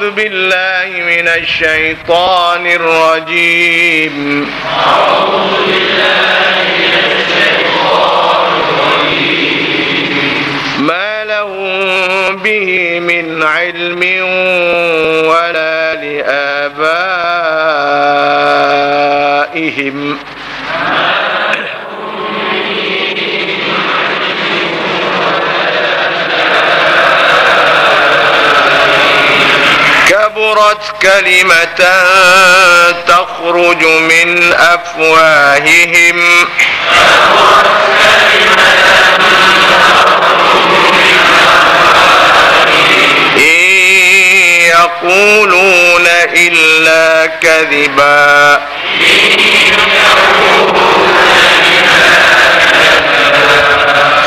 أعوذ بالله من الشيطان الرجيم. ما لهم به من علم ولا لآبائهم كبرت كلمة تخرج من أفواههم إن يقولون إلا كذبا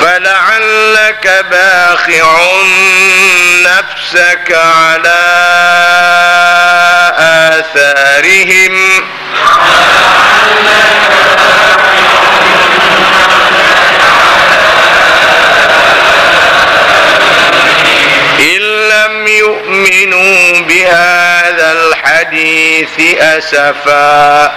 فلعلك باخع نفسك على آثارهم إن لم يؤمنوا بهذا الحديث أسفا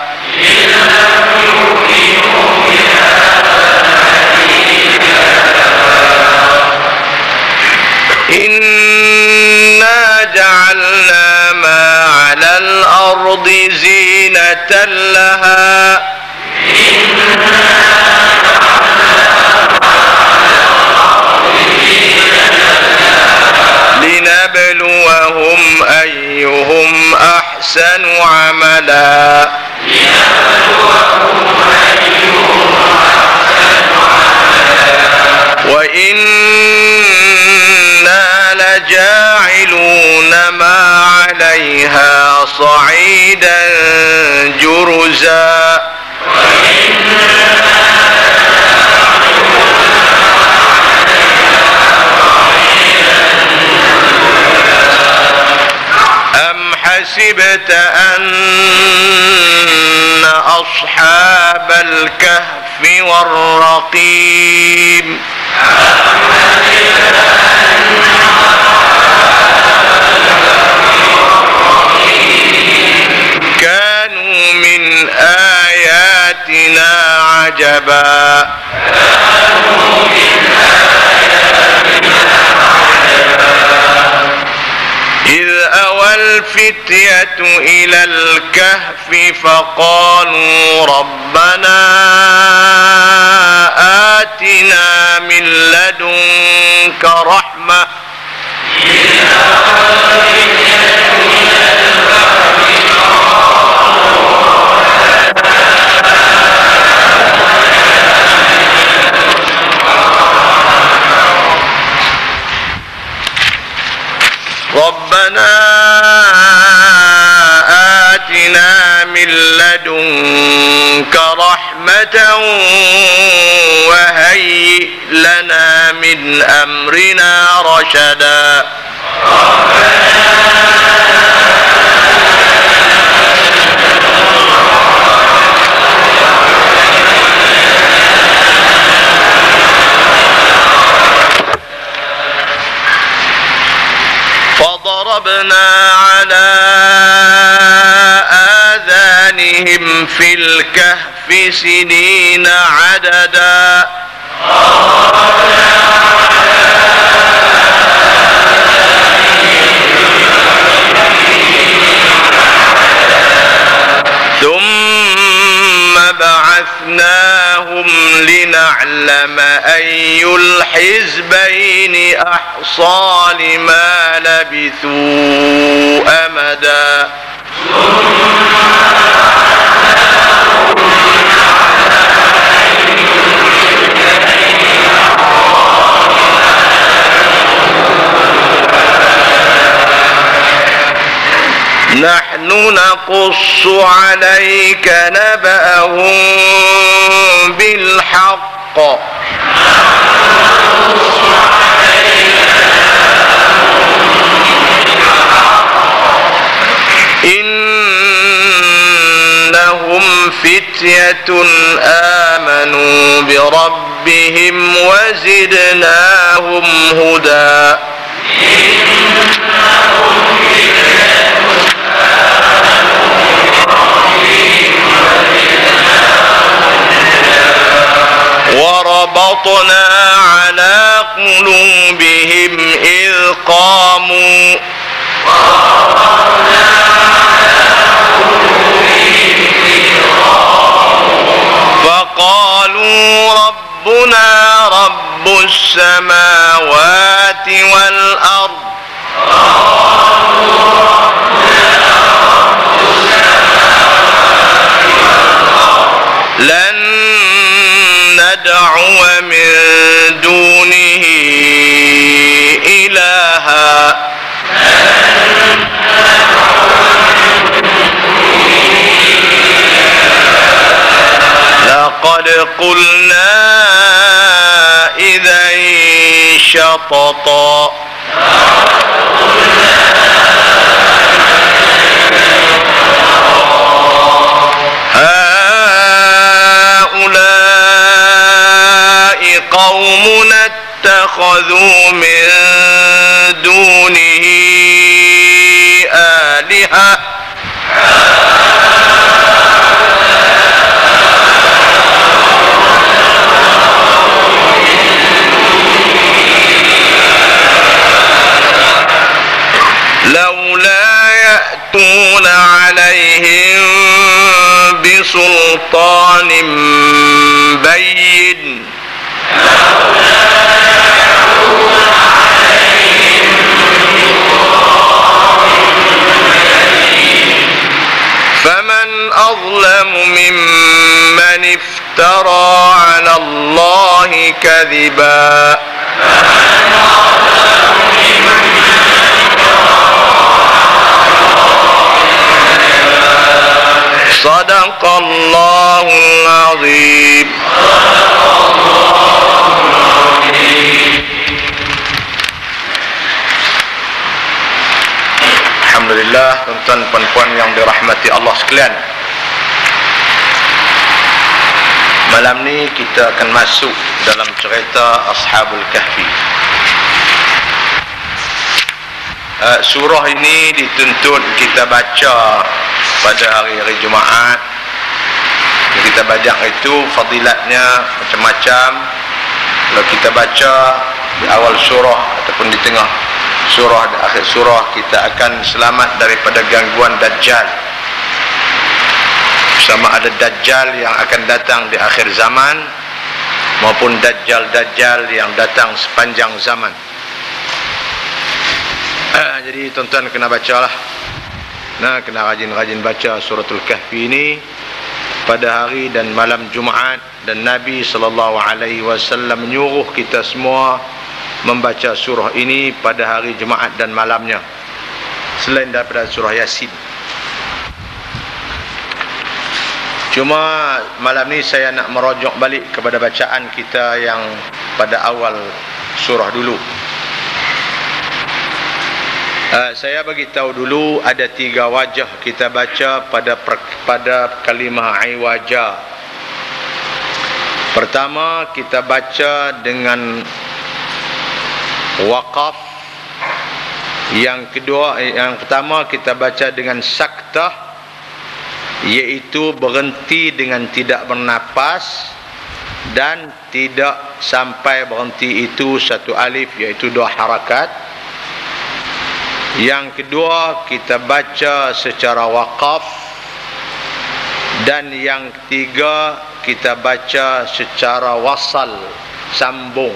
إنا جعلنا ما على الأرض زينة لها لنبلوهم أيهم أحسن عملا وإنا لجاعلون ما عليها صعيدا جرزا أم حسبت أن أصحاب الكهف والرقيم كانوا من آياتنا عجبا إذ أوى الفتية إلى الكهف فقالوا ربنا آتنا من لدنك رحمة ربنا آتنا من لدنك رحمة وهيئ لنا من أمرنا رشدا فضربنا على آذانهم في الكهف سنين عددا ثم بعثناهم لنعلم أي الحزبين أحصى لما لبثوا أمدا نحن نقص عليك نبأهم بالحق إنهم فتية آمنوا بربهم وزدناهم هدى. وربطنا على قلوبهم إذ قاموا فقالوا ربنا رب السماوات والأرض لن ندعو من دونه إلها لقد قلنا إذا شططا هؤلاء قومنا اتخذوا من دونه آلهة لولا يأتون عليهم بسلطان بين فمن أظلم ممن افترى على الله كذبا صدق الله العظيم. Alhamdulillah, tuan-tuan puan-puan yang dirahmati Allah sekalian. Malam ni kita akan masuk dalam cerita Ashabul Kahfi. Surah ini dituntut kita baca pada hari-hari Jumaat. Kita baca itu fadilatnya macam-macam. Kalau kita baca di awal surah ataupun di tengah surah, di akhir surah, kita akan selamat daripada gangguan Dajjal. Sama ada Dajjal yang akan datang di akhir zaman maupun Dajjal-Dajjal yang datang sepanjang zaman. Jadi tuan-tuan kena bacalah. Nah, kena rajin-rajin baca suratul Kahfi ini pada hari dan malam Jumaat, dan Nabi SAW menyuruh kita semua membaca surah ini pada hari Jumaat dan malamnya, selain daripada surah Yasin. Cuma malam ni saya nak merujuk balik kepada bacaan kita yang pada awal surah dulu. Saya bagi tahu dulu ada 3 wajah kita baca pada kalimah iwaja. Pertama, kita baca dengan waqaf. Yang pertama kita baca dengan saktah, iaitu berhenti dengan tidak bernapas dan tidak sampai berhenti itu satu alif, iaitu 2 harakat. Yang kedua kita baca secara waqaf, dan yang ketiga kita baca secara wasal, sambung.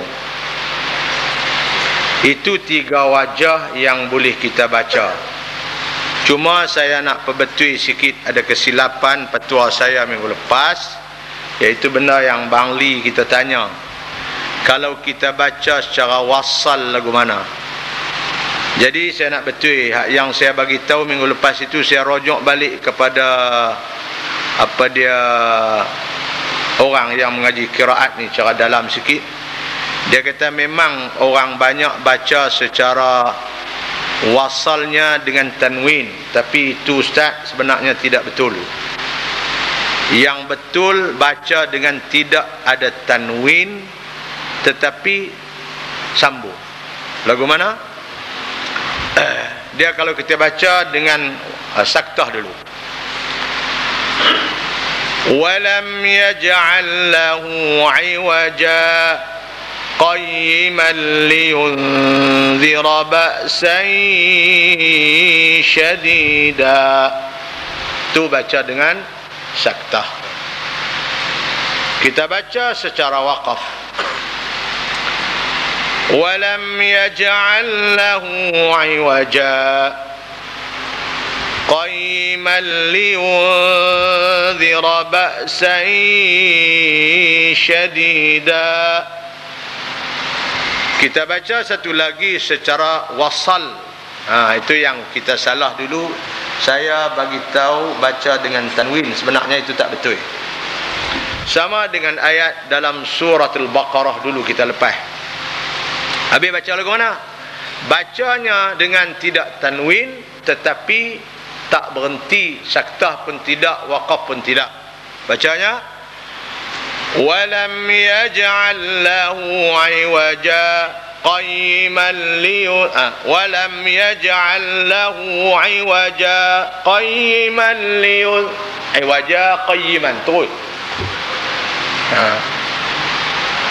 Itu 3 wajah yang boleh kita baca. Cuma saya nak perbetui sikit, ada kesilapan petua saya minggu lepas, iaitu benda yang Bang Li kita tanya, kalau kita baca secara wasal lagu mana. Jadi saya nak betui yang saya bagi tahu minggu lepas itu, saya rujuk balik kepada apa dia orang yang mengaji qiraat ni cara dalam sikit. Dia kata memang orang banyak baca secara wasalnya dengan tanwin, tapi itu ustaz sebenarnya tidak betul. Yang betul baca dengan tidak ada tanwin tetapi sambung. Lagu mana? Dia kalau kita baca dengan saktah dulu. ولم يجعل له عوجا قيما لينذر بأسا شديدا. Itu baca dengan saktah. Kita baca secara waqaf. ولم يجعل له عوجا قيما لينذر بأسا شديدا. Kita baca satu lagi secara wasal. Itu yang kita salah dulu. Saya bagi tahu baca dengan tanwin, sebenarnya itu tak betul. Sama dengan ayat dalam surah Al-Baqarah dulu kita lepas. Habis baca lagu mana? Bacanya dengan tidak tanwin, tetapi tak berhenti, saktah pun tidak, waqaf pun tidak. Bacanya walam yaj'al lahu 'iwaja qayyiman walam yaj'al lahu 'iwaja qayyiman iwaja qayyiman terus.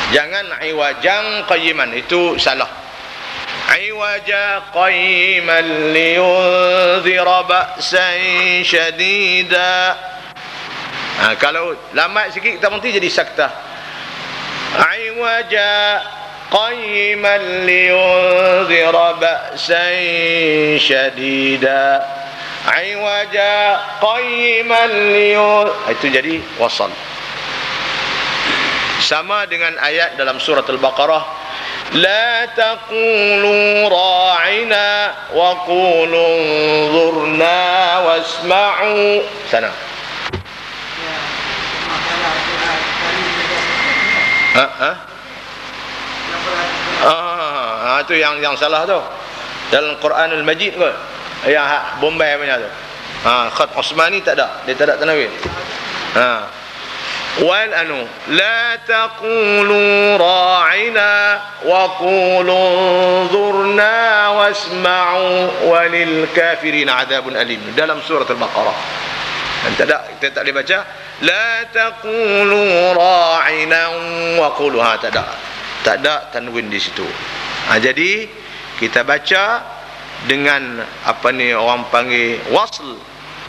Jangan iwajang qayyiman, itu salah. Iwaja qayyiman liyunzira ba'san syadida. Kalau lambat sikit kita berhenti jadi saktah. Iwaja qayyiman liyunzira ba'san syadida. Iwaja qayyiman itu jadi wasal. Sama dengan ayat dalam surah Al-Baqarah, لا تقولوا راعنا وقولوا انظرنا واسمعوا. Sana. Itu yang salah tu. Dalam Quranul Majid kot. Yang Bombay punya tu. Khat Osmani tak ada. Dia tak ada tanwin. لا تقولوا راعنا وقولوا انظرنا واسمعوا وللكافرين عذاب أليم. Dalam surah Al-Baqarah. Kita tak boleh baca la taqulu ra'ina wa qulu, tak ada tanwin di situ. Jadi kita baca dengan orang panggil wasl,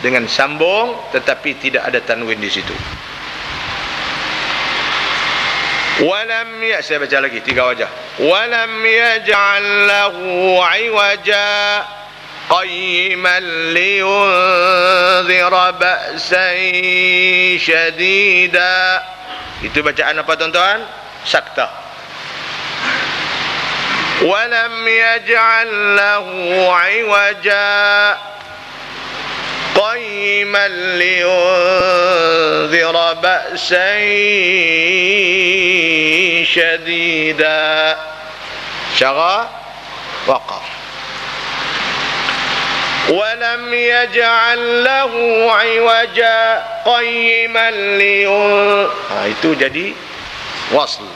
dengan sambung tetapi tidak ada tanwin di situ. Saya baca lagi 3 wajah. Walam yaj'al lahu 'iwaja qayyiman liyunzira ba'san syadida. Itu bacaan apa tuan-tuan? Saktah. Walam yaj'al lahu 'iwaja qayyiman liyunzira ba'san syadida. Syara waqaf. Walam yaj'al lahu 'iwaja qayyiman itu jadi wasl.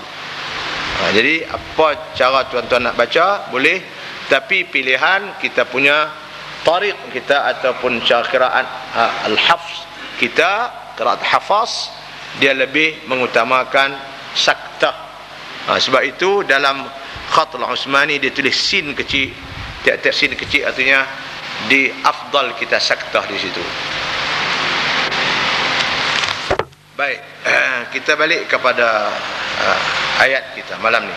Jadi apa cara tuan-tuan nak baca boleh, tapi pilihan kita punya tariq kita ataupun cara qiraat al-hafz kita, qiraat hafaz, dia lebih mengutamakan saktah. Sebab itu dalam khat al-Usmani dia tulis sin kecil, tiap-tiap sin kecil, artinya di afdal kita saktah di situ. Baik, kita balik kepada ayat kita malam ni.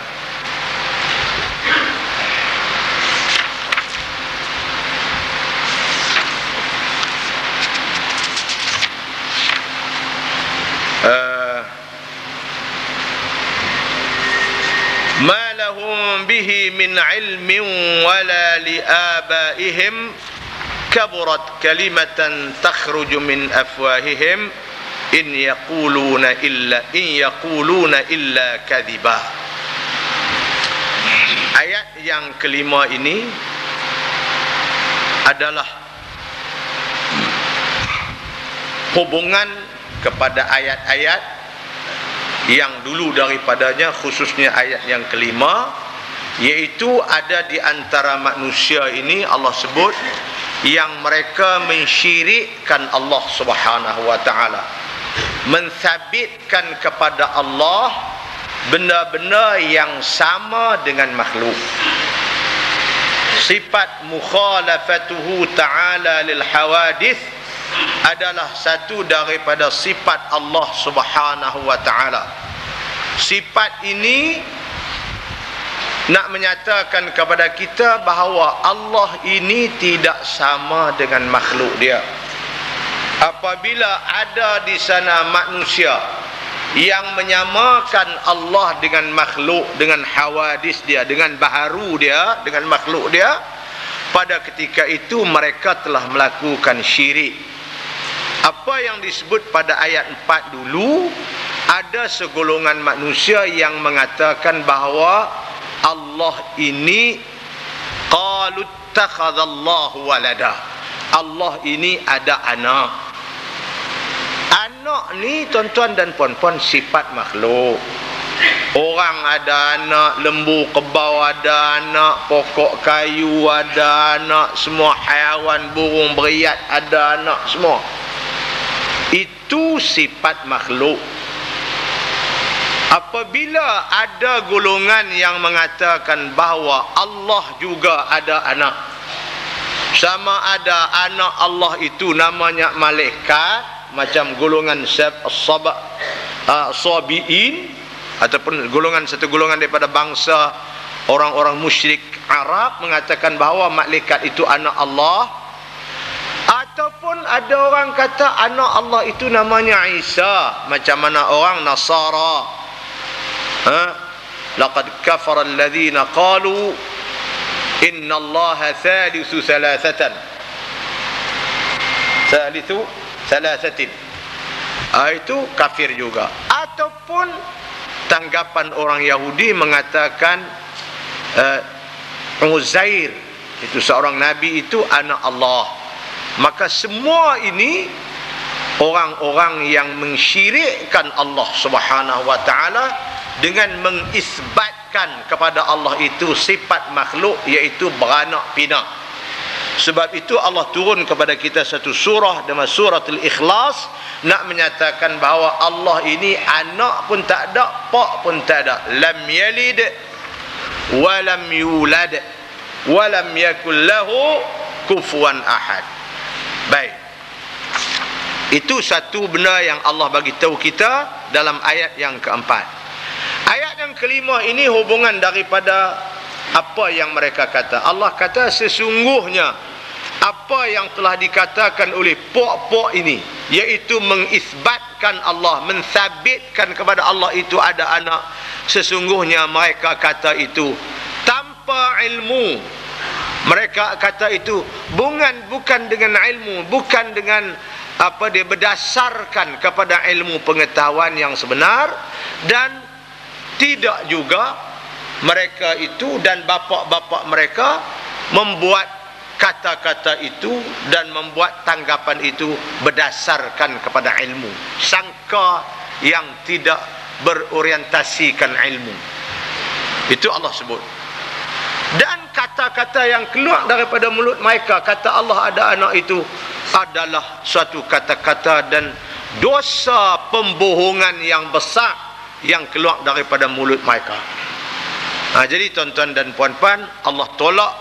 ما لهم به من علم ولا لآبائهم كبرت كلمة تخرج من أفواههم إن يقولون إلا كذبا. Ayat yang kelima ini adalah hubungan kepada ayat-ayat yang dulu daripadanya, khususnya ayat yang kelima, iaitu ada di antara manusia ini Allah sebut yang mereka mensyirikkan Allah Subhanahu wa taala. mensabitkan kepada Allah benda-benda yang sama dengan makhluk. Sifat mukhalafatuhu ta'ala lil hawadith adalah satu daripada sifat Allah Subhanahu wa ta'ala. Sifat ini nak menyatakan kepada kita bahawa Allah ini tidak sama dengan makhluk dia. Apabila ada di sana manusia yang menyamakan Allah dengan makhluk, dengan hawadis dia, dengan baharu dia, dengan makhluk dia, pada ketika itu mereka telah melakukan syirik. Apa yang disebut pada ayat 4 dulu, ada segolongan manusia yang mengatakan bahawa Allah ini qalu takhadallahu walada, Allah ini ada anak. Anak ni tuan-tuan dan puan-puan sifat makhluk. Orang ada anak, lembu kebau ada anak, pokok kayu ada anak, semua haiwan, burung beriat ada anak semua. Itu sifat makhluk. Apabila ada golongan yang mengatakan bahawa Allah juga ada anak, sama ada anak Allah itu namanya malaikat, macam golongan Sabi'in, ataupun satu golongan daripada bangsa orang-orang musyrik Arab mengatakan bahawa malaikat itu anak Allah, ataupun ada orang kata anak Allah itu namanya Isa, macam mana orang Nasara. Laqad kafara alladhina qalu inna Allaha thalithu thalathatan, salasatin. Itu kafir juga. Ataupun tanggapan orang Yahudi mengatakan Uzair itu seorang nabi itu anak Allah. Maka semua ini orang-orang yang mensyirikkan Allah Subhanahu wa ta'ala dengan mengisbatkan kepada Allah itu sifat makhluk, iaitu beranak pinak. Sebab itu Allah turun kepada kita satu surah, nama suratul Ikhlas, nak menyatakan bahawa Allah ini anak pun tak ada, pak pun tak ada. Lam yalid wa lam yulad wa lam yakul lahu kufuwan ahad. Baik. Itu satu benda yang Allah bagi tahu kita dalam ayat yang keempat. Ayat yang kelima ini hubungan daripada apa yang mereka kata. Allah kata sesungguhnya apa yang telah dikatakan oleh puak-puak ini, iaitu mengisbatkan Allah, mensabitkan kepada Allah itu ada anak, sesungguhnya mereka kata itu tanpa ilmu. Mereka kata itu bukan dengan ilmu, bukan dengan apa dia berdasarkan kepada ilmu pengetahuan yang sebenar, dan tidak juga mereka itu dan bapa-bapa mereka membuat kata-kata itu dan membuat tanggapan itu berdasarkan kepada ilmu. Sangka yang tidak berorientasikan ilmu. Itu Allah sebut. Dan kata-kata yang keluar daripada mulut mereka, kata Allah ada anak, itu adalah suatu kata-kata dan dosa pembohongan yang besar yang keluar daripada mulut mereka. Jadi tuan-tuan dan puan-puan, Allah tolak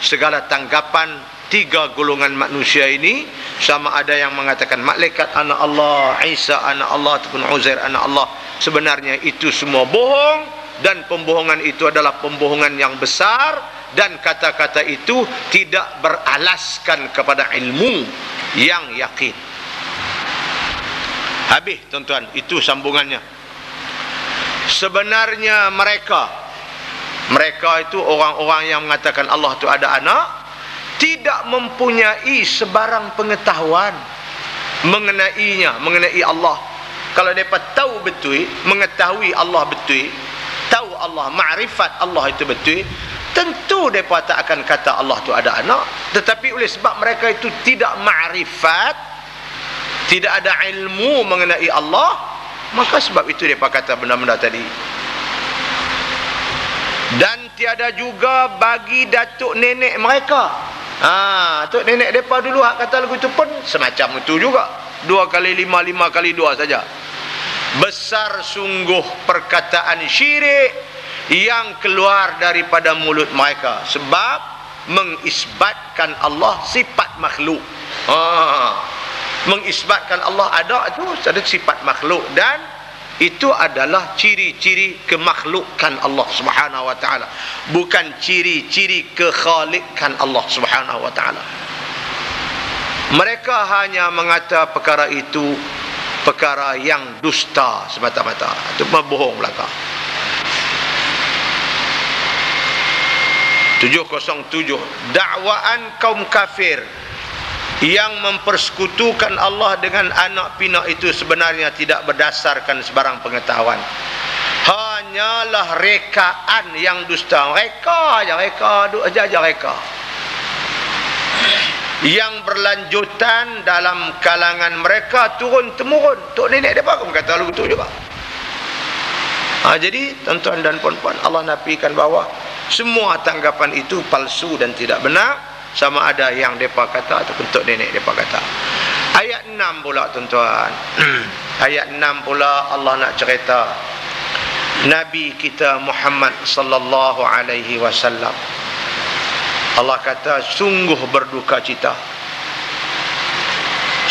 segala tanggapan tiga golongan manusia ini, sama ada yang mengatakan malaikat anak Allah, Isa anak Allah, ataupun Uzair anak Allah. Sebenarnya itu semua bohong, dan pembohongan itu adalah pembohongan yang besar, dan kata-kata itu tidak beralaskan kepada ilmu yang yakin. Habis tuan-tuan, itu sambungannya. Sebenarnya mereka itu orang-orang yang mengatakan Allah itu ada anak, tidak mempunyai sebarang pengetahuan mengenai Allah. Kalau mereka tahu betul, mengetahui Allah betul, tahu Allah, ma'rifat Allah itu betul, tentu mereka tak akan kata Allah itu ada anak. Tetapi oleh sebab mereka itu tidak ma'rifat, tidak ada ilmu mengenai Allah, maka sebab itu mereka kata benda-benda tadi. Dan tiada juga bagi datuk nenek mereka. Datuk nenek mereka dulu hak kata lagu itu pun semacam itu juga. 2 kali 5, 5 kali 2 saja. besar sungguh perkataan syirik yang keluar daripada mulut mereka, sebab mengisbatkan Allah sifat makhluk. Mengisbatkan Allah ada sifat makhluk, dan itu adalah ciri-ciri kemakhlukan Allah Subhanahu wa taala, bukan ciri-ciri kekhalikan Allah Subhanahu wa taala. Mereka hanya mengata perkara itu perkara yang dusta semata-mata, itu berbohong belaka. 707, dakwaan kaum kafir yang mempersekutukan Allah dengan anak pinak itu sebenarnya tidak berdasarkan sebarang pengetahuan, hanyalah rekaan yang dusta. Reka yang berlanjutan dalam kalangan mereka turun temurun. Tok nenek dia pun kata lagu tu juga. Jadi tuan-tuan dan puan-puan, Allah nafikan bahawa semua tanggapan itu palsu dan tidak benar, sama ada yang mereka kata ataupun tok nenek mereka kata. Ayat 6 pula tuan-tuan. Ayat 6 pula Allah nak cerita Nabi kita Muhammad sallallahu alaihi wasallam. Allah kata sungguh berduka cita.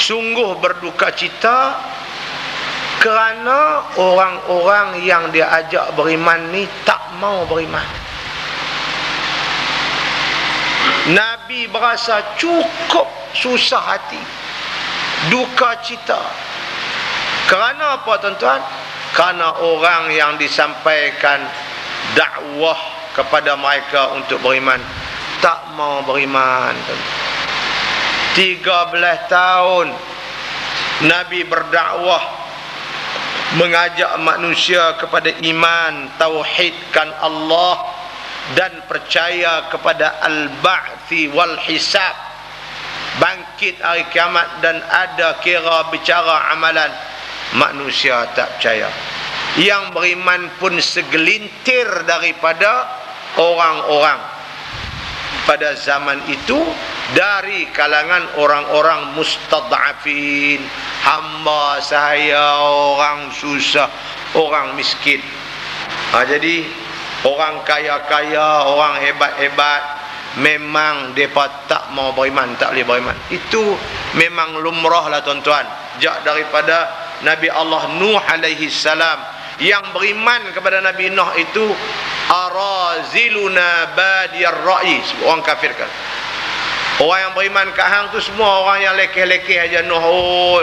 Sungguh berduka cita kerana orang-orang yang dia ajak beriman ni tak mau beriman. Nabi berasa cukup susah hati, duka cita. Kerana apa tuan-tuan? Kerana orang yang disampaikan dakwah kepada mereka untuk beriman tak mau beriman. 13 tahun Nabi berdakwah, mengajak manusia kepada iman, tauhidkan Allah dan percaya kepada al-ba'thi wal hisab, bangkit hari kiamat dan ada kira bicara amalan. Manusia tak percaya. Yang beriman pun segelintir daripada orang-orang pada zaman itu dari kalangan orang-orang mustad'afin, hamba sahaya, orang susah, orang miskin. Jadi orang kaya-kaya, orang hebat-hebat, memang mereka tak mau beriman, tak boleh beriman. Itu memang lumrah lah tuan-tuan. Jak daripada Nabi Allah Nuh alaihi salam, yang beriman kepada Nabi Nuh itu araziluna badiyar ra'i, orang kafir kan. Orang yang beriman ke hang tu semua orang yang lekeh-lekeh aja Nuh.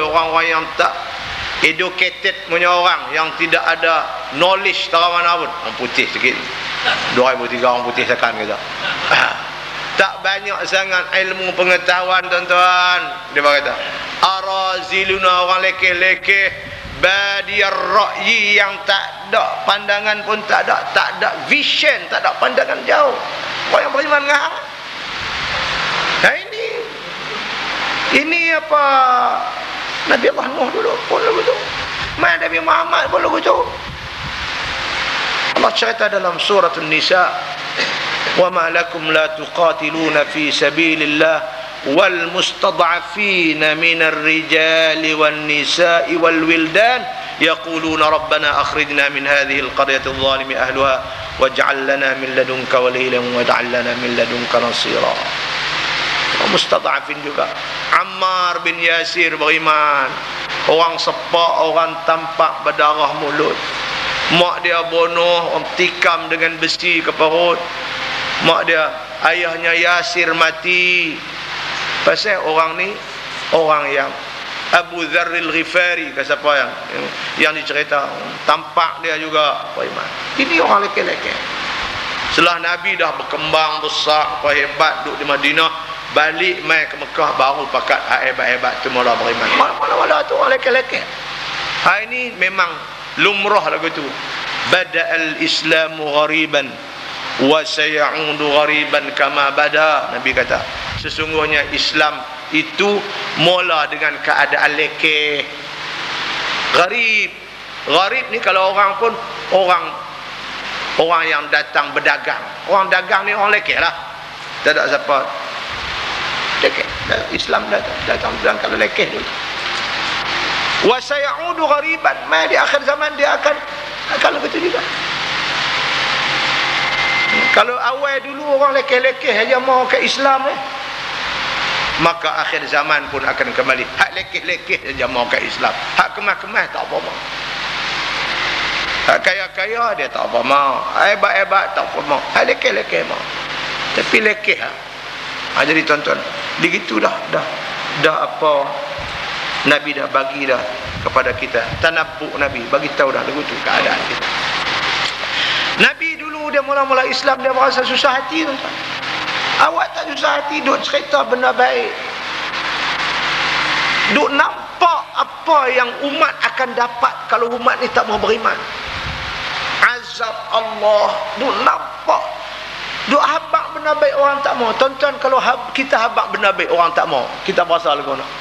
Orang-orang yang tak educated punya orang, yang tidak ada knowledge tak mana pun. Orang putih sikit, 2003 orang putih sekan kata. Tak banyak sangat ilmu pengetahuan tuan-tuan. Dia berkata araziluna, orang lekeh-lekeh, badiyar ra'yi, yang tak ada pandangan pun tak ada vision, tak ada pandangan jauh. Orang yang beriman dengan hang. Nah ini apa Nabi Allah Nuh dulu pun lagu tu, Nabi Muhammad pun lagu tu. Allah cerita dalam surah An-Nisa, wa ma lakum la tuqatiluna fi sabilillah wal mustad'afina minar rijali wan nisa'i wal wildan yaquluna rabbana akhrijna min hadhihi al-qaryati adh-dhalimi ahliha waj'al lana min ladunka waliyan waj'al lana min ladunka nasira. Mustad'afin juga. Ammar bin Yasir beriman, orang sepak, orang tampak berdarah mulut. Mak dia bunuh, tikam dengan besi ke perut. Mak dia, ayahnya Yasir mati. Pasal orang ni orang yang Abu Dzarril Ghifari ke siapa yang dicerita, tampak dia juga beriman. Ini orang lelaki-lelaki. Setelah Nabi dah berkembang besar, hebat, duduk di Madinah, balik mai ke Mekah, baru pakat hebat-hebat tu mula beriman. Mana-mana tu orang lelaki-lelaki. Ini memang lumrah lagu tu. Bada'al Islamu ghariban wa sayaudu ghariban kama bada. Nabi kata sesungguhnya Islam itu mula dengan keadaan lekeh. Gharib ni kalau orang pun orang yang datang berdagang. Orang dagang ni orang lekeh lah. Tak ada siapa lekeh. Islam datang berdagang kalau lekeh dulu. Wa sayaudu ghariban, di akhir zaman dia akan begitu juga. Kalau awal dulu orang lekeh-lekeh aja mau ke Islam maka akhir zaman pun akan kembali hak lekeh-lekeh saja mau ke Islam, hak kemah-kemah tak apa mau, hak kaya-kaya dia tak apa mau, hebat-hebat tak apa mau, hak lekeh-lekeh mau. Tapi lekeh jadi tuan-tuan, begitu dah apa Nabi dah bagi dah kepada kita, tanabbuk Nabi bagi tahu dah begitu keadaan kita. Nabi dulu dia mula-mula Islam dia merasa susah hati, tuan-tuan. Awak tak susah hati duk cerita benda baik, duk nampak apa yang umat akan dapat kalau umat ni tak mau beriman, azab Allah, duk nampak, duk habaq benda baik orang tak mau. Tuan-tuan, kalau kita habaq benda baik orang tak mau, kita berasa lagu nak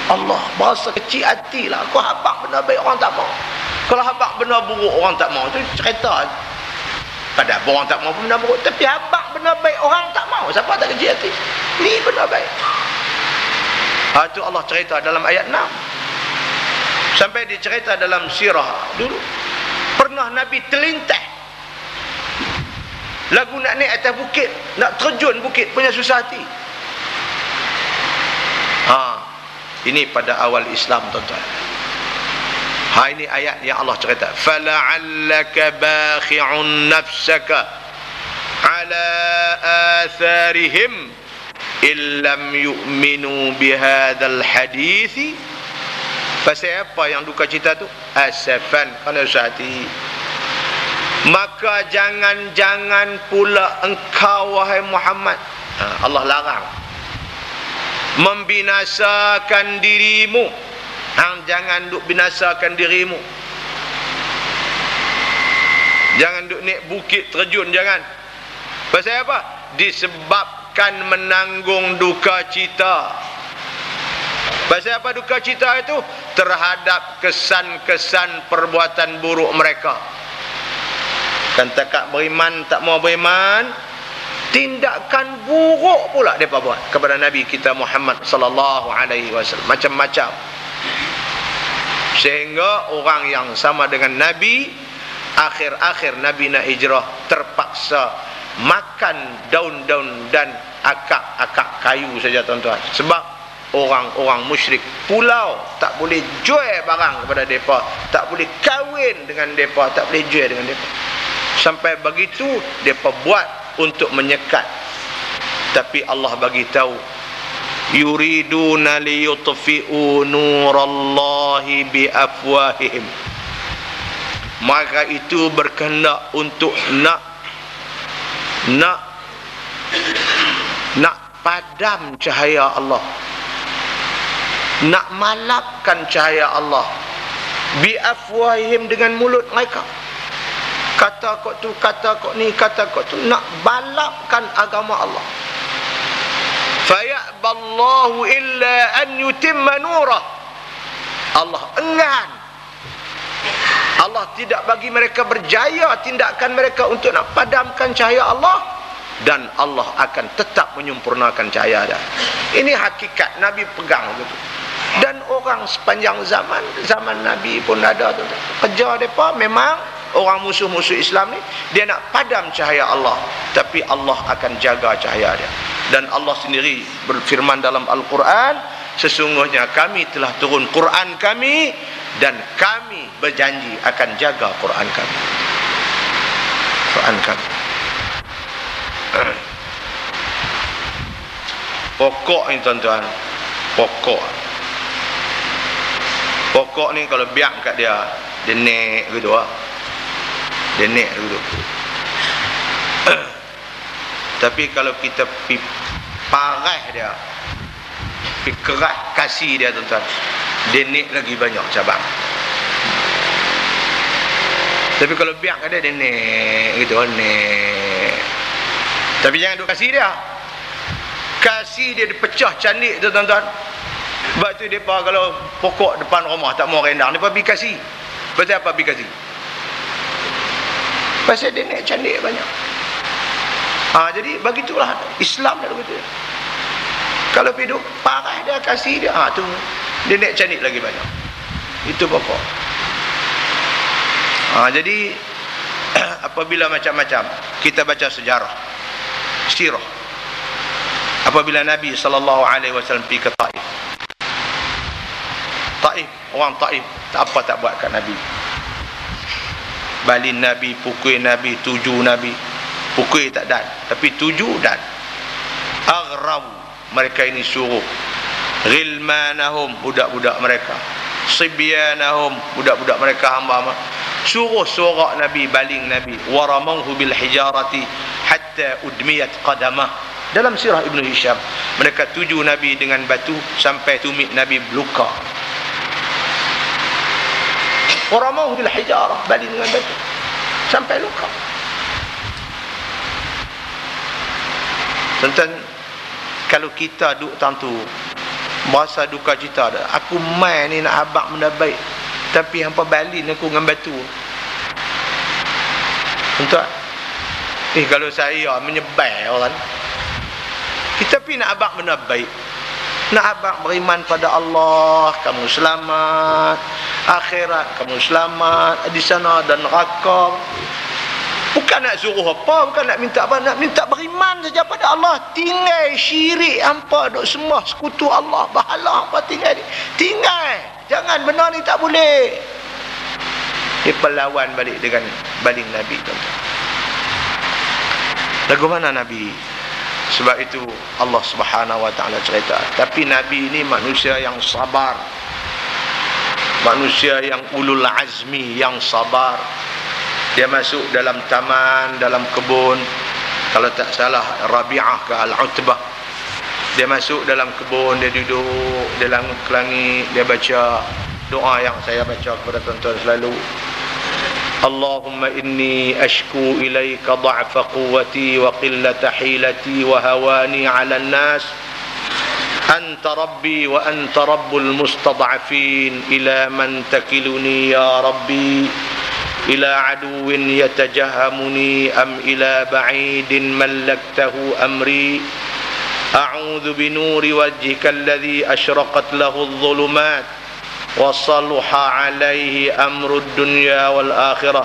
Allah, berasa kecil hati lah, aku habaq benda baik orang tak mau. Kalau habaq benda buruk orang tak mau, tu cerita pada orang tak mau benda buruk. Tapi habaq benda baik orang tak mau, siapa tak kecil hati? Ni benda baik. Itu Allah cerita dalam ayat 6. Sampai dicerita dalam sirah dulu, pernah Nabi terlintah lagu nak naik atas bukit, nak terjun bukit punya susah hati. Ini pada awal Islam, tuan-tuan. Ini ayat yang Allah cerita, fala'allaka bakhi'un nafsaka ala atharihim illam yu'minu bihadzal hadithi. Pasal apa yang duka cita tu? Asafan, kerana susah hati. Maka jangan-jangan pula engkau wahai Muhammad, Allah larang, membinasakan dirimu. Jangan duk binasakan dirimu, jangan duk naik bukit terjun, jangan. Pasal apa? Disebabkan menanggung duka cita. Pasal apa duka cita itu? Terhadap kesan-kesan perbuatan buruk mereka. Kan tak beriman, tak mau beriman, tindakan buruk pula mereka buat kepada Nabi kita Muhammad sallallahu alaihi wasallam, macam-macam. Sehingga orang yang sama dengan Nabi, akhir-akhir Nabi nak hijrah, terpaksa makan daun-daun dan akak-akak kayu saja, tuan-tuan. Sebab orang-orang musyrik pulau tak boleh jual barang kepada mereka, tak boleh kahwin dengan mereka, tak boleh jual dengan mereka. Sampai begitu mereka buat untuk menyekat. Tapi Allah bagi tahu, yuriduna liyutfi'u nurallahi biafwahihim. Maka itu berkehendak untuk nak padam cahaya Allah, nak malapkan cahaya Allah, biafwahihim, dengan mulut mereka. Kata kok tu, kata kok ni, kata kok tu, nak balapkan agama Allah. Faya'ballahu illa an yutimma nurah. Allah enggan, Allah tidak bagi mereka berjaya tindakan mereka untuk nak padamkan cahaya Allah, dan Allah akan tetap menyempurnakan cahaya dia. Ini hakikat Nabi pegang begitu. Dan orang sepanjang zaman Nabi pun ada tu, kerja mereka memang orang musuh-musuh Islam ni, dia nak padam cahaya Allah, tapi Allah akan jaga cahaya dia. Dan Allah sendiri berfirman dalam Al-Quran, sesungguhnya kami telah turun Quran kami, dan kami berjanji akan jaga Quran kami. Quran kami. Pokok ni, tuan-tuan, pokok ni kalau biak kat dia naik gitu lah, dia naik dulu. Tapi kalau kita parah dia, kerat kasih dia, tuan-tuan, dia naik lagi banyak cabang. Tapi kalau biak kat dia naik gitu, naik. Tapi jangan duk kasih dia, pecah candik tu, tuan-tuan. Sebab tu mereka kalau pokok depan rumah tak mau rendang, mereka pergi kasih. Pasal apa pergi kasih? Pasal dia naik candik banyak. Jadi begitulah Islam dah begitu. Kalau hidup parah dia kasih dia, tu dia naik candik lagi banyak. Itu pokok. Jadi apabila macam-macam kita baca sejarah, sirah, apabila Nabi SAW pergi ke Taif, orang Taif tak apa tak buat kat Nabi. Balin Nabi, pukul Nabi, tuju Nabi. Pukul tak dan, tapi tuju dan. Aghraw, mereka ini suruh. Ghilmanahum, budak-budak mereka. Sibyanahum, budak-budak mereka hamba. Suruh sorak Nabi, baling Nabi. Waramauhu bil hijarati hatta udmiyat qadamah. Dalam sirah Ibn Hisham, mereka tuju Nabi dengan batu sampai tumit Nabi berluka. Waramauhu bil hijarah, baling dengan batu sampai luka. Tentang kalau kita duduk tentu merasa duka cita dah. Aku main ni nak abang benda baik, tapi hampa balin aku dengan batu. Tuan, kalau saya menyebai orang, kita pergi nak abang benda baik, nak abang beriman pada Allah, kamu selamat, akhirat kamu selamat, di sana dan neraka. Bukan nak suruh apa, bukan nak minta apa, nak minta beriman saja pada Allah. Tinggal syirik hampa duk sembah sekutu Allah, bahala hampa tinggal. Tinggal. Jangan, benda ni tak boleh. Dia perlawan balik dengan baling Nabi, tuan-tuan. Lagu mana Nabi? Sebab itu Allah Subhanahu wa taala cerita, tapi Nabi ini manusia yang sabar, manusia yang ulul azmi, yang sabar. Dia masuk dalam taman, dalam kebun, kalau tak salah Rabi'ah ke Al-Utbah. Dia masuk dalam kebun, dia duduk, dia langit ke langit, dia baca doa yang saya baca kepada tuan-tuan selalu. Allahumma inni ashku ilaika dha'fa quwwati wa qillata hilati wa hawani 'ala an-nas. Anta rabbi wa anta rabbul mustad'afin, ila man takiluni ya rabbi, ila aduwin yatajahamuni am ila ba'idin mallaktahu amri. A'udzu binuri wajhika alladhi ashraqat lahu adh-dhulumat wa saluha alayhi amru ad-dunya wal akhirah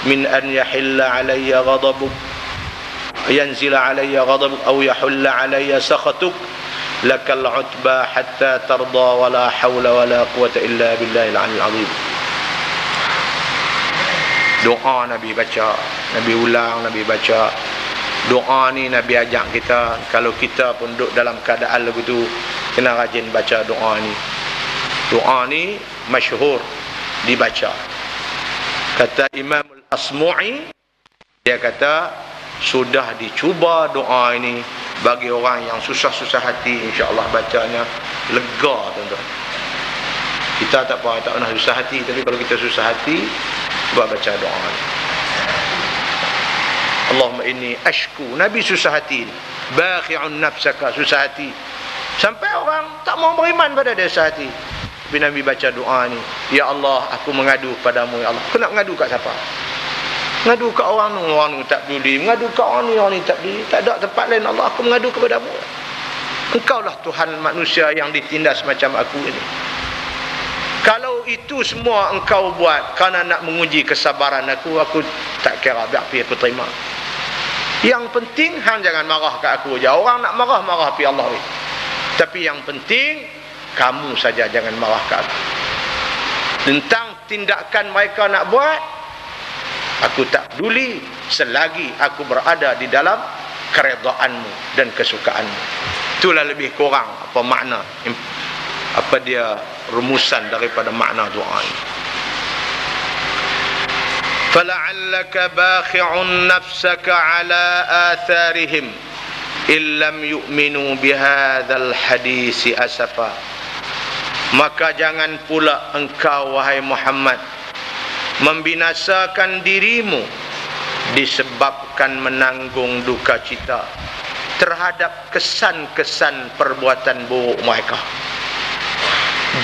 min an yahilla alayya ghadabuk, yanzila alayya ghadabuk aw yahulla alayya sakhatuk, lakal utba hatta tarda wa la hawla wa la quwwata illa billahil 'aliyyil 'azim. Doa Nabi baca, Nabi ulang, Nabi baca. Doa ni Nabi ajak kita, kalau kita pun duduk dalam keadaan lagu tu, kena rajin baca doa ni. Doa ni masyhur dibaca. Kata Imam Al-Asmu'i, dia kata sudah dicuba doa ini bagi orang yang susah-susah hati, insya-Allah bacanya lega, tuan-tuan. Kita tak apa, tak pernah susah hati, tapi kalau kita susah hati, buat baca doa ni. Allahumma inni ashku, Nabi susah hati, bakhi'un nafsaka, susah hati, sampai orang tak mau beriman pada dia susah hati, tapi Nabi baca doa ni. Ya Allah, aku mengadu padamu ya Allah. Aku nak mengadu kat siapa? Mengadu kat orang ni tak peduli, mengadu kat orang ni tak peduli. Tak ada tempat lain Allah, aku mengadu kepadamu. Engkaulah Tuhan manusia yang ditindas macam aku ini. Kalau itu semua engkau buat kerana nak menguji kesabaran aku tak kira, biar pergi aku terima. Yang penting hang jangan marah kat aku je. Orang nak marah pergi Allah. Tapi yang penting kamu saja jangan marah kat aku. Tentang tindakan mereka nak buat, aku tak peduli selagi aku berada di dalam keredaanmu dan kesukaanmu. Itulah lebih kurang apa makna, apa dia rumusan daripada makna doa ini. Fala'allaka bakhi'un nafsaka ala atharihim illam yu'minu bihadzal hadisi asafa. Maka jangan pula engkau wahai Muhammad membinasakan dirimu disebabkan menanggung duka cita terhadap kesan-kesan perbuatan buruk mereka.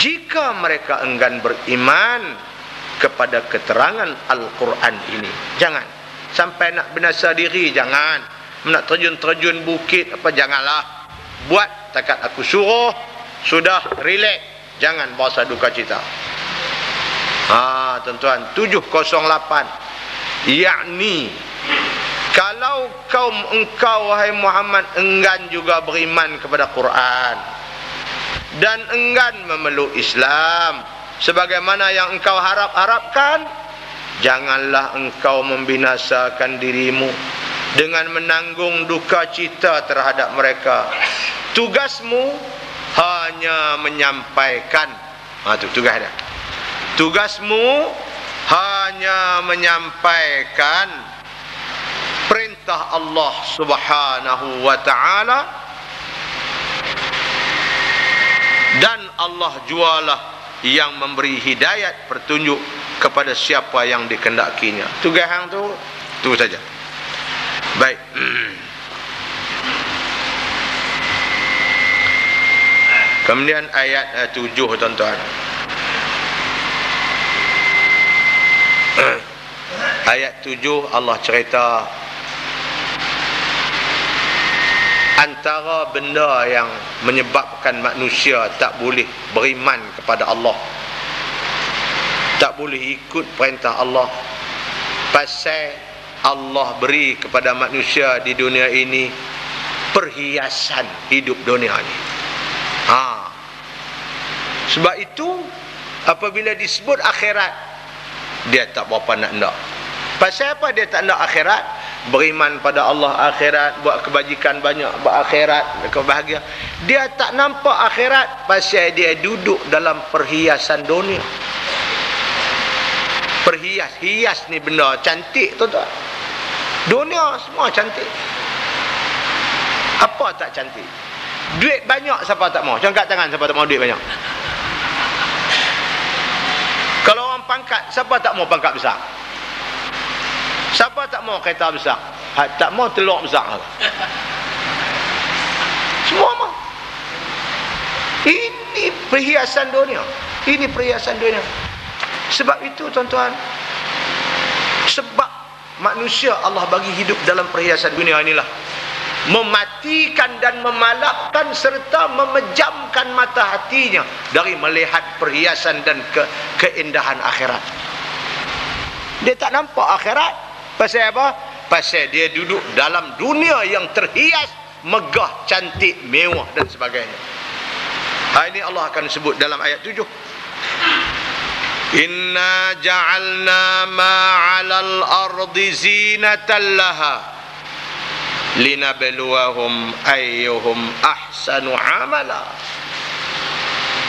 Jika mereka enggan beriman kepada keterangan Al-Quran ini, jangan sampai nak binasa diri, jangan nak terjun-terjun bukit apa, janganlah. Buat takat aku suruh, sudah, relax, jangan bahasa duka cita. Tuan-tuan, 708. Yakni kalau engkau wahai Muhammad enggan juga beriman kepada Quran dan enggan memeluk Islam sebagaimana yang engkau harapkan, janganlah engkau membinasakan dirimu dengan menanggung duka cita terhadap mereka. Tugasmu hanya menyampaikan. Itu tugas dia. Tugasmu hanya menyampaikan perintah Allah Subhanahu wa ta'ala, dan Allah jualah yang memberi hidayat petunjuk kepada siapa yang dikehendakinya. Tugas hang tu saja. Baik. Kemudian ayat 7, tuan-tuan. Ayat 7 Allah cerita antara benda yang menyebabkan manusia tak boleh beriman kepada Allah, tak boleh ikut perintah Allah, pasal Allah beri kepada manusia di dunia ini perhiasan hidup dunia ini. Sebab itu apabila disebut akhirat, dia tak berapa nak. Pasal apa dia tak nak akhirat? Beriman pada Allah akhirat, buat kebajikan banyak, buat akhirat, kebahagiaan. Dia tak nampak akhirat pasal dia duduk dalam perhiasan dunia. Hias ni benda cantik, tuan-tuan. Dunia semua cantik. Apa tak cantik? Duit banyak siapa tak mau? Angkat tangan siapa tak mau duit banyak. Kalau orang pangkat, siapa tak mau pangkat besar? Siapa tak mau kereta besar? Tak mau telur besar. Semua mau. Ini perhiasan dunia. Ini perhiasan dunia. Sebab itu, tuan-tuan, sebab manusia Allah bagi hidup dalam perhiasan dunia inilah, mematikan dan memalapkan serta memejamkan mata hatinya dari melihat perhiasan dan keindahan akhirat. Dia tak nampak akhirat. Pasal apa? Pasal dia duduk dalam dunia yang terhias, megah, cantik, mewah dan sebagainya. Ini Allah akan sebut dalam ayat 7. Inna ja'alna ma'alal ardi zinatan laha linabluwahum ayyuhum ahsanu amala.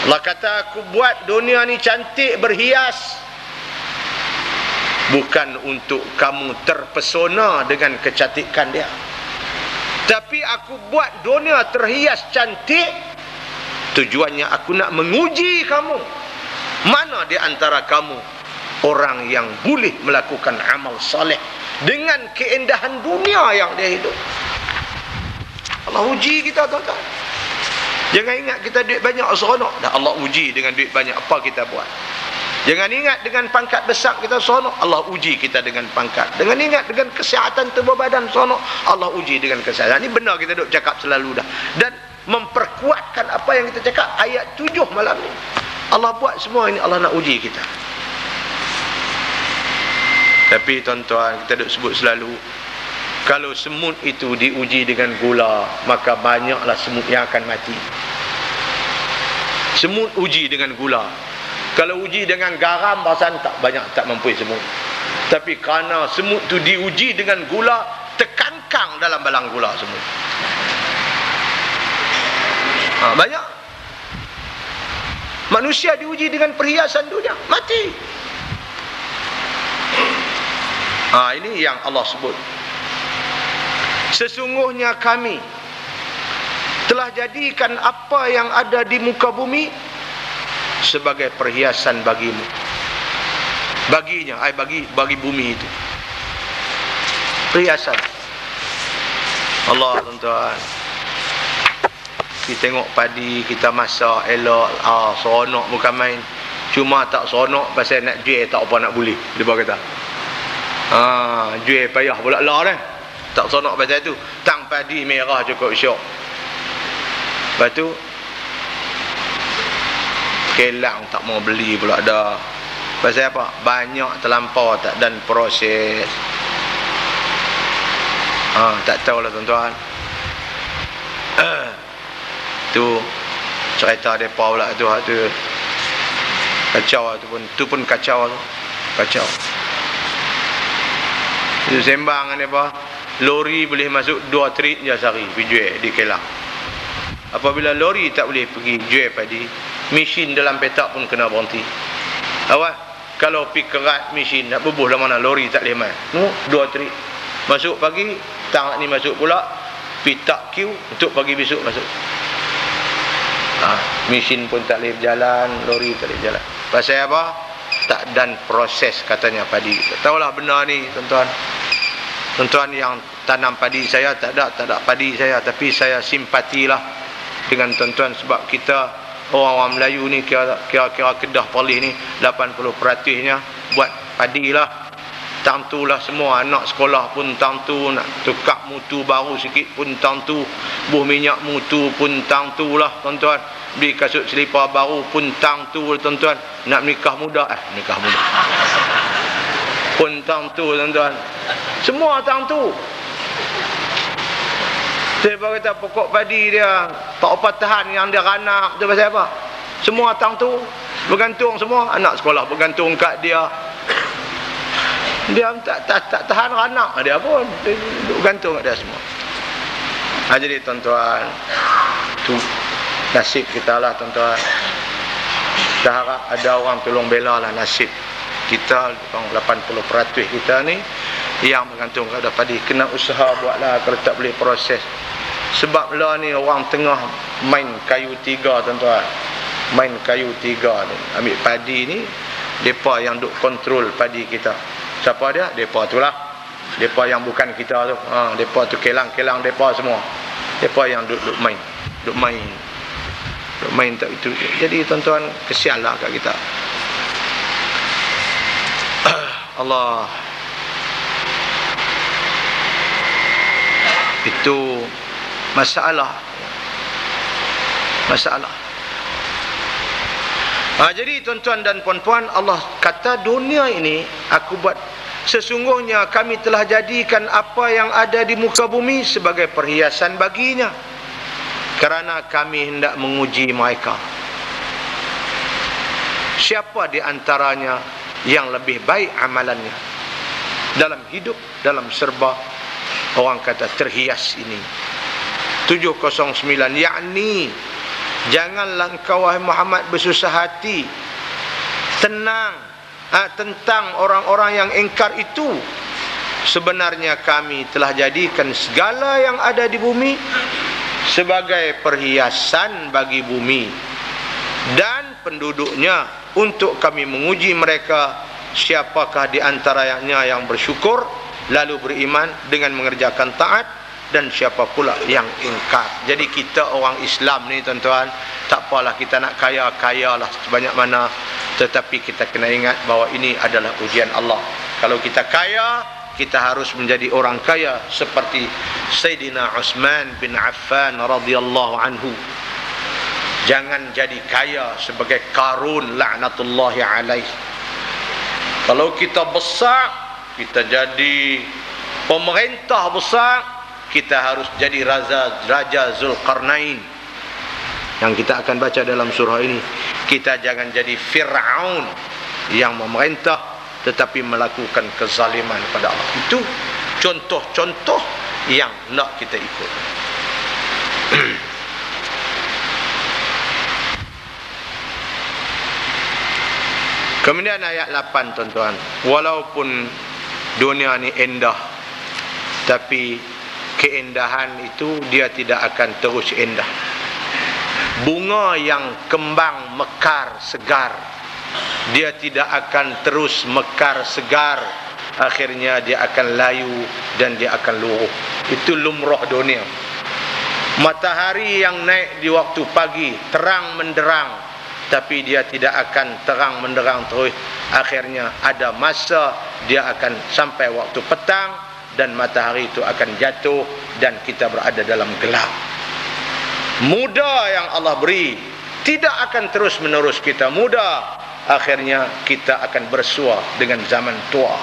Allah kata, aku buat dunia ni cantik, berhias, bukan untuk kamu terpesona dengan kecantikan dia, tapi aku buat dunia terhias cantik, tujuannya aku nak menguji kamu. Mana di antara kamu orang yang boleh melakukan amal soleh dengan keindahan dunia yang dia hidup? Allah uji kita, tuan-tuan. Jangan ingat kita duit banyak seronok. Dah Allah uji dengan duit banyak, apa kita buat? Jangan ingat dengan pangkat besar kita seronok. Allah uji kita dengan pangkat. Jangan ingat dengan kesihatan tubuh badan seronok. Allah uji dengan kesihatan. Ini benar kita duk cakap selalu dah. Dan memperkuatkan apa yang kita cakap ayat 7 malam ni. Allah buat semua ini, Allah nak uji kita. Tapi tuan-tuan, kita duk sebut selalu, kalau semut itu diuji dengan gula, maka banyaklah semut yang akan mati. Semut uji dengan gula. Kalau uji dengan garam, bahasan tak banyak, tak mampu semut. Tapi kerana semut itu diuji dengan gula, terkangkang dalam balang gula semut. Banyak. Manusia diuji dengan perhiasan dunia, mati. Ini yang Allah sebut. Sesungguhnya kami telah jadikan apa yang ada di muka bumi sebagai perhiasan bagimu. Baginya, bagi bumi itu. Perhiasan. Allah, tuan-tuan. Kita tengok padi, kita masak elok, seronok bukan main. Cuma tak seronok pasal nak jual tak apa nak boleh. Dia kata, jual payah pula lah dah. Tak seronok pasal tu. Tang padi merah cukup syok. Lepas tu kelang tak mau beli pula dah. Pasal apa? Banyak terlampau tak dan proses. Tak tahulah tuan-tuan. Tu cerita depa pula tu kacau tu pun kacau tu. Kacau. Itu sembang ni apa? Lori boleh masuk 2 trip je sehari pergi jual di Kelang. Apabila lori tak boleh pergi jual padi, mesin dalam petak pun kena berhenti. Awak kalau pergi kerat mesin nak bubuh lah mana lori tak boleh main. 2 trip. Masuk pagi, tang ni masuk pula, pergi tak queue untuk pagi besok masuk. Mesin pun tak boleh berjalan, lori tak boleh berjalan. Pasal apa? Tak dan proses katanya padi. Tak tahulah benar ni tuan-tuan. Tuan-tuan yang tanam padi saya tak ada padi saya, tapi saya simpatilah dengan tuan-tuan sebab kita orang-orang Melayu ni kira-kira Kedah Perlis ni 80%-nya buat padi lah. Tang tu lah semua anak sekolah pun tang tu, nak tukar mutu baru sikit pun tang tu, buh minyak mutu pun tang tu lah tuan-tuan, beli kasut selipar baru pun tang tu tuan-tuan, nak nikah muda pun tang tu tuan-tuan, semua tang tu. Saya berkata pokok padi dia tak apa tahan yang dia ranak tu pasal apa? Semua tang tu bergantung, semua anak sekolah bergantung kat dia. Dia tak tahan ranak dia pun, dia bergantung kat dia semua. Jadi tuan-tuan, tu nasib kita lah tuan-tuan. Kita harap ada orang tolong bela lah nasib kita, 80% kita ni yang bergantung pada padi. Kena usaha buatlah kalau tak boleh proses. Sebab lah ni orang tengah main kayu 3 tuan-tuan. Main kayu 3 ni. Ambil padi ni, mereka yang duk kontrol padi kita. Siapa dia? Mereka tu lah. Mereka yang bukan kita tu. Mereka tu kelang-kelang mereka semua. Mereka yang duk main. Duk main tak itu. Jadi tuan-tuan, kesian lah kat kita. Allah. Itu masalah. Jadi tuan-tuan dan puan-puan, Allah kata dunia ini aku buat, sesungguhnya kami telah jadikan apa yang ada di muka bumi sebagai perhiasan baginya, kerana kami hendak menguji mereka. Siapa di antaranya yang lebih baik amalannya dalam hidup, dalam serba orang kata terhias ini. 709, yakni janganlah engkau wahai Muhammad bersusah hati tentang orang-orang yang ingkar itu. Sebenarnya kami telah jadikan segala yang ada di bumi sebagai perhiasan bagi bumi dan penduduknya, untuk kami menguji mereka siapakah di antaranya yang bersyukur lalu beriman dengan mengerjakan taat, dan siapa pula yang ingkar. Jadi kita orang Islam ni tuan-tuan, tak apalah kita nak kaya-kaya lah sebanyak mana, tetapi kita kena ingat bahawa ini adalah ujian Allah. Kalau kita kaya, kita harus menjadi orang kaya seperti Sayyidina Uthman bin Affan radhiyallahu anhu. Jangan jadi kaya sebagai Qarun laknatullahi alaih. Kalau kita besar, kita jadi pemerintah besar, kita harus jadi Raja Zulkarnain yang kita akan baca dalam surah ini. Kita jangan jadi Fir'aun yang memerintah tetapi melakukan kezaliman pada Allah. Itu contoh-contoh yang nak kita ikut. Kemudian ayat 8 tuan-tuan, walaupun dunia ni indah, tapi keindahan itu dia tidak akan terus indah. Bunga yang kembang mekar segar, dia tidak akan terus mekar segar. Akhirnya dia akan layu dan dia akan luruh. Itu lumrah dunia. Matahari yang naik di waktu pagi terang menderang, tapi dia tidak akan terang menderang terus. Akhirnya ada masa dia akan sampai waktu petang dan matahari itu akan jatuh dan kita berada dalam gelap. Muda yang Allah beri tidak akan terus menerus kita muda, akhirnya kita akan bersua dengan zaman tua.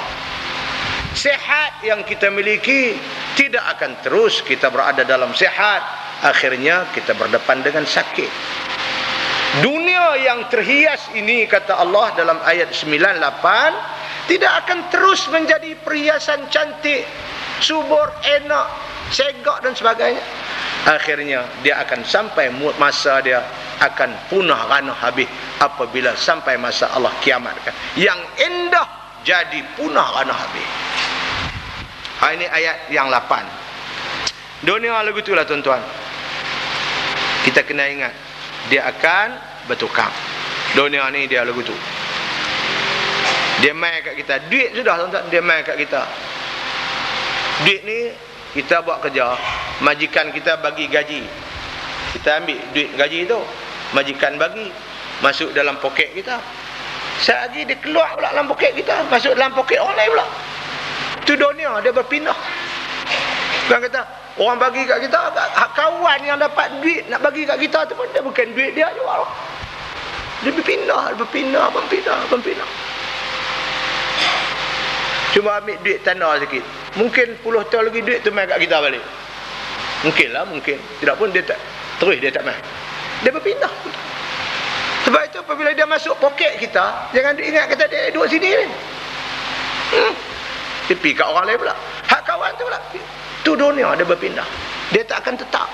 Sehat yang kita miliki tidak akan terus kita berada dalam sehat, akhirnya kita berdepan dengan sakit. Dunia yang terhias ini, kata Allah dalam ayat 98, tidak akan terus menjadi perhiasan cantik, subur, enak, segak dan sebagainya. Akhirnya dia akan sampai masa dia akan punah rana habis apabila sampai masa Allah kiamatkan. Yang indah jadi punah rana habis. Ini ayat yang 8. Dunia lagu itulah tuan-tuan. Kita kena ingat, dia akan bertukar. Dunia ni dia lagu tu. Dia main kat kita. Duit sudah tuan-tuan, dia main kat kita. Duit ni kita buat kerja, majikan kita bagi gaji. Kita ambil duit gaji tu, majikan bagi masuk dalam poket kita. Sehari dia keluar pula dalam poket kita, masuk dalam poket orang lain pula. Itu dunia, dia berpindah. Orang kata, orang bagi kat kita, kawan yang dapat duit nak bagi kat kita tu pun dia bukan duit dia juga. Dia berpindah. Cuma ambil duit tanda sikit. Mungkin puluh tahun lagi duit tu main kat kita balik. Mungkinlah, mungkin. Tidak pun dia tak terus dia tak main. Dia berpindah. Sebab itu apabila dia masuk poket kita, jangan ingat kata dia duduk sini ni. Dia pergi kat orang lain pula. Hak kawan tu pula. Tu dunia dia berpindah. Dia tak akan tetap.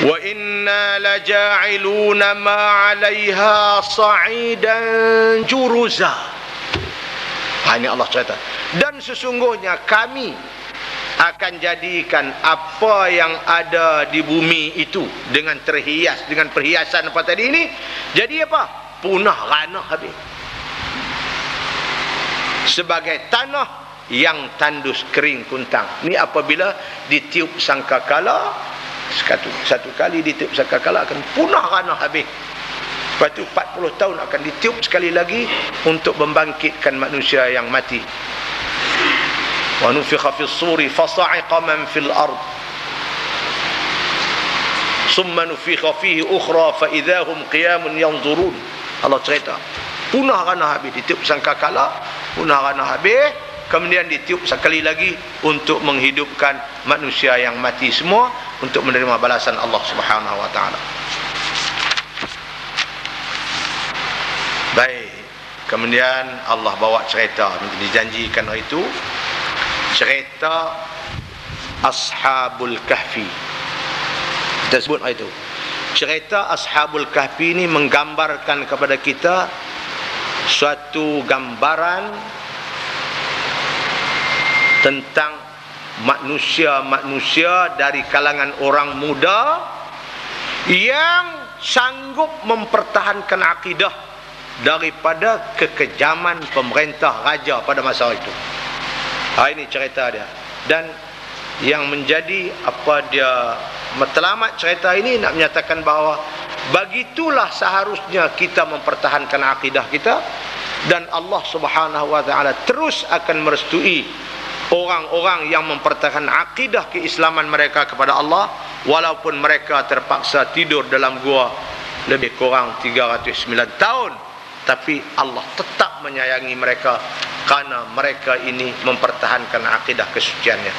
Wa inna laja'iluna ma 'alaiha sa'idan juruza. Ini Allah cerita. Dan sesungguhnya kami akan jadikan apa yang ada di bumi itu dengan terhias, dengan perhiasan apa tadi ini, jadi apa? Punah ranah habis. Sebagai tanah yang tandus kering kuntang. Ini apabila ditiup sangkakala, satu kali ditiup sangkakala akan punah ranah habis. Lepas itu 40 tahun akan ditiup sekali lagi untuk membangkitkan manusia yang mati. Wa nufikha fis suri fasa'iqa man fil ard. Summa nufikha fihi ukhra fa idahum qiyamun yanzurun. Allah cerita. Punah ranah habis, ditiup sangkakala, punah ranah habis, kemudian ditiup sekali lagi untuk menghidupkan manusia yang mati semua untuk menerima balasan Allah Subhanahu wa taala. Baik. Kemudian Allah bawa cerita, dijanjikan hari itu, cerita Ashabul Kahfi. Kita sebut hari itu. Cerita Ashabul Kahfi ini menggambarkan kepada kita suatu gambaran tentang manusia-manusia dari kalangan orang muda yang sanggup mempertahankan akidah daripada kekejaman pemerintah raja pada masa itu. Ini cerita dia. Dan yang menjadi apa dia matlamat cerita ini nak menyatakan bahawa begitulah seharusnya kita mempertahankan akidah kita, dan Allah Subhanahu wa taala terus akan merestui orang-orang yang mempertahankan akidah keislaman mereka kepada Allah walaupun mereka terpaksa tidur dalam gua lebih kurang 309 tahun, tapi Allah tetap menyayangi mereka karena mereka ini mempertahankan akidah kesuciannya.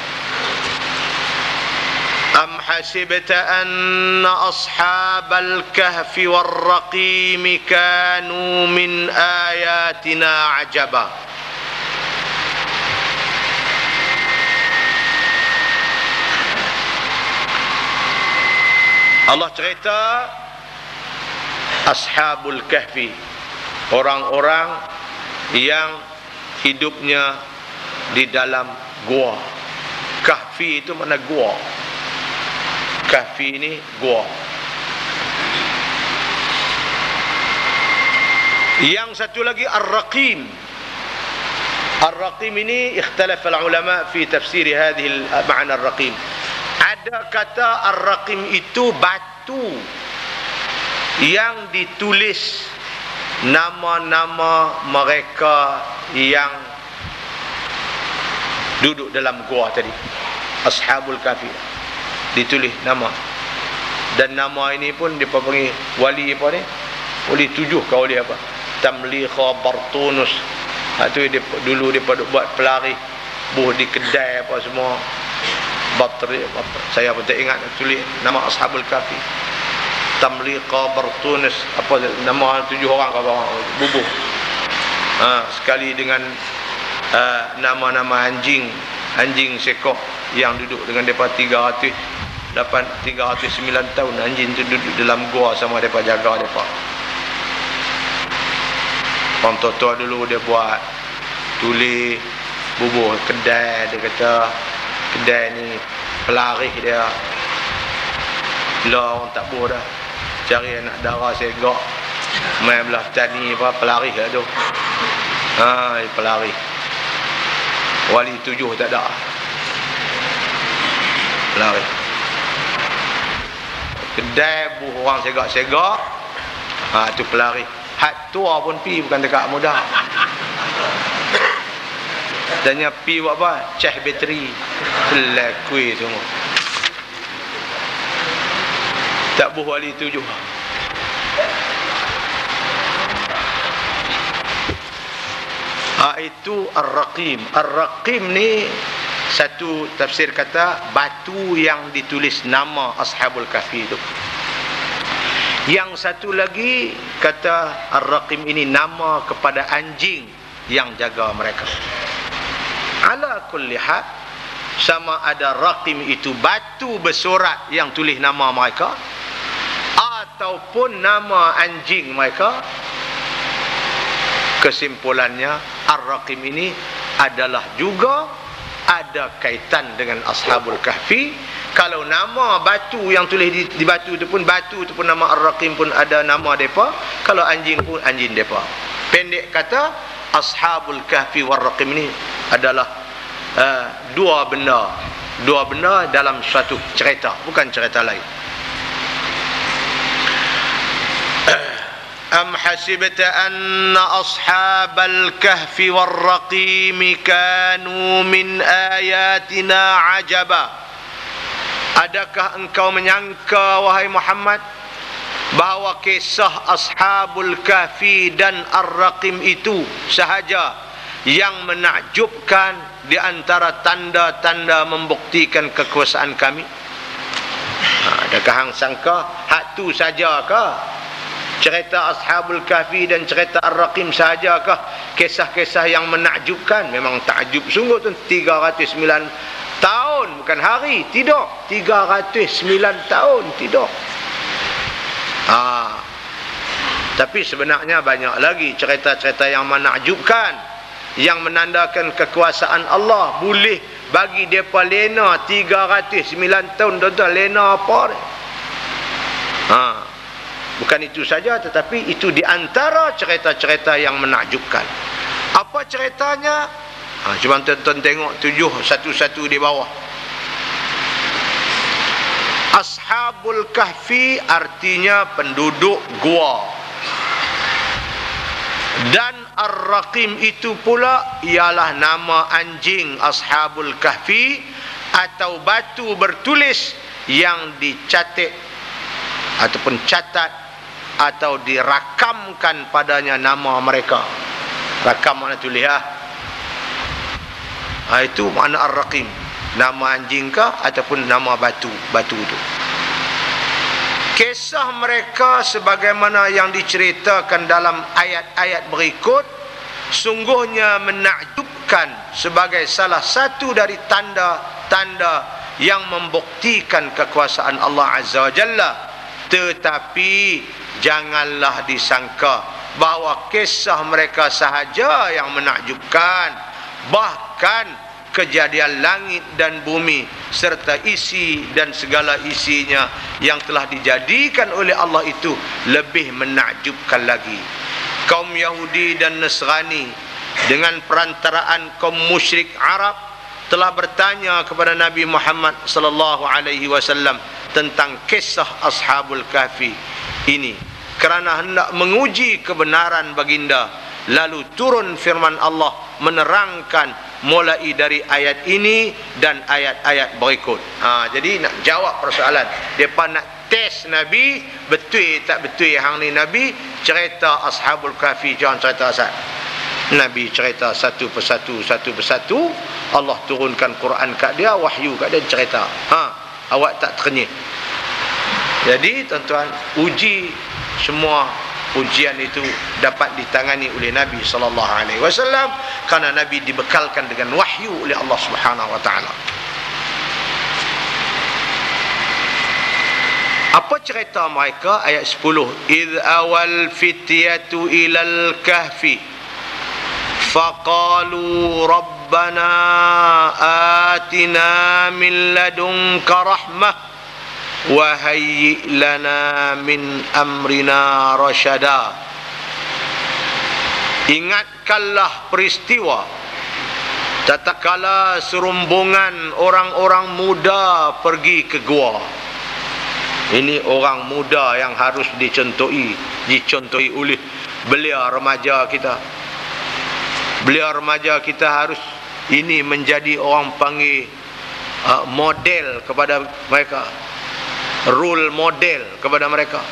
Am hasibta anna ashabal kahfi war raqim kanu min ayatina ajaba. Allah cerita Ashabul Kahfi, orang-orang yang hidupnya di dalam gua. Kahfi itu mana gua. Kahfi ini gua. Yang satu lagi Ar-Raqim. Ar-Raqim ini ikhtilaf ulama fi tafsir hadhihi ma'na Ar-Raqim. Ada kata Ar-Raqim itu batu yang ditulis nama-nama mereka yang duduk dalam gua tadi, Ashabul Kahfi, ditulis nama. Dan nama ini pun dia panggil wali apa ni? Wali 7 ke wali apa? Tamlikha Bartunus. Tu dia dulu dia buat pelari buh di kedai apa semua. Batri. Saya pun tak ingat tulis nama Ashabul Kahfi. Tamlikha Bartunus, apa nama 7 orang ke orang bubuh. Sekali dengan nama-nama anjing sekok yang duduk dengan depa 309 tahun. Anjing tu duduk dalam gua sama depa, jaga depa. Orang tua-tua dulu dia buat tulis bubuh kedai. Dia kata kedai ni pelarih dia. Lah orang tak buh dah, cari anak dara segak main belah tani apa, pelarih lah tu. Pelarih. Wali 7 tak ada. Pelarih. Kedai buh orang segak-segak, tu pelari. Hat tua pun pi, bukan dekat muda. Dannya pi buat apa? Cah bateri. Pelakui semua. Tak buh wali 7. Itu Ar-Raqim. Ar-Raqim ni satu tafsir kata batu yang ditulis nama Ashabul Kahfi itu. Yang satu lagi kata Ar-Raqim ini nama kepada anjing yang jaga mereka. Ala kulli hal, sama ada Raqim itu batu bersurat yang tulis nama mereka ataupun nama anjing mereka, kesimpulannya Ar-Raqim ini adalah juga ada kaitan dengan Ashabul Kahfi. Kalau nama batu yang tulis di batu itu pun nama Ar-Raqim pun ada nama depa. Kalau anjing pun anjing depa. Pendek kata, Ashabul Kahfi war Raqim ini adalah dua benda dalam suatu cerita, bukan cerita lain. Am hasibta anna ashabal kahfi war raqim kanu min ayatina ajaba. Adakah engkau menyangka wahai Muhammad bahawa kisah ashabul kahfi dan ar-raqim itu sahaja yang menakjubkan di antara tanda-tanda membuktikan kekuasaan kami? Adakah hang sangka hak tu sajakah? Cerita Ashabul Kahfi dan cerita Ar-Raqim sahajakah kisah-kisah yang menakjubkan? Memang takjub sungguh tu. 309 tahun, bukan hari, tidak. 309 tahun, tidak. Tapi sebenarnya banyak lagi cerita-cerita yang menakjubkan, yang menandakan kekuasaan Allah. Boleh bagi mereka lena 309 tahun, tuan-tuan, lena apa ni? Bukan itu saja, tetapi itu di antara cerita-cerita yang menakjubkan. Apa ceritanya? Cuma tuan-tuan tengok 7 satu-satu di bawah. Ashabul Kahfi artinya penduduk gua. Dan Ar-Raqim itu pula ialah nama anjing Ashabul Kahfi atau batu bertulis yang dicatat ataupun catat atau dirakamkan padanya nama mereka. Rakam mana tulis itu makna Ar-Raqim. Nama anjing kah ataupun nama batu itu. Kisah mereka sebagaimana yang diceritakan dalam ayat-ayat berikut sungguhnya menakjubkan sebagai salah satu dari tanda-tanda yang membuktikan kekuasaan Allah Azza wa Jalla. Tetapi janganlah disangka bahawa kisah mereka sahaja yang menakjubkan. Bahkan kejadian langit dan bumi serta isi dan segala isinya yang telah dijadikan oleh Allah itu lebih menakjubkan lagi. Kaum Yahudi dan Nasrani dengan perantaraan kaum musyrik Arab telah bertanya kepada Nabi Muhammad sallallahu alaihi wasallam tentang kisah Ashabul Kahfi ini kerana hendak menguji kebenaran baginda. Lalu turun firman Allah menerangkan mulai dari ayat ini dan ayat-ayat berikut. Jadi nak jawab persoalan, depa nak test Nabi, betul tak betul hang ni Nabi. Cerita Ashabul Kahfi, jangan cerita asal. Nabi cerita satu persatu, Allah turunkan Quran kat dia, wahyu kat dia, cerita. Awak tak terkenyit. Jadi tuan-tuan, uji semua ujian itu dapat ditangani oleh Nabi SAW, kerana Nabi dibekalkan dengan wahyu oleh Allah Subhanahu wa taala. Apa cerita mereka? Ayat 10. Idh awal fityatu ilal kahfi faqalu rabbana atina min ladunka rahmah wa hayyi lana min amrina rasyada. Ingatkanlah peristiwa tatkala serombongan orang-orang muda pergi ke gua. Ini orang muda yang harus dicontohi oleh belia remaja kita. Belia remaja kita harus ini menjadi orang panggil model kepada mereka, role model kepada mereka.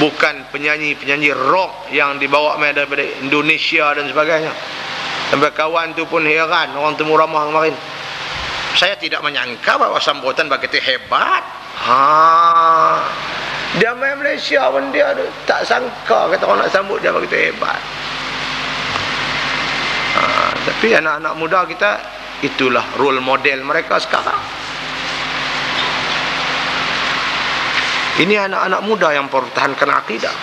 Bukan penyanyi-penyanyi rock yang dibawa daripada Indonesia dan sebagainya. Sampai kawan tu pun heran, orang temu ramah kemarin. Saya tidak menyangka bahawa sambutan begitu hebat. Dia main Malaysia pun dia tak sangka kata orang nak sambut dia begitu hebat. Tapi anak-anak muda kita, itulah role model mereka sekarang. Ini anak-anak muda yang pertahankan akidah.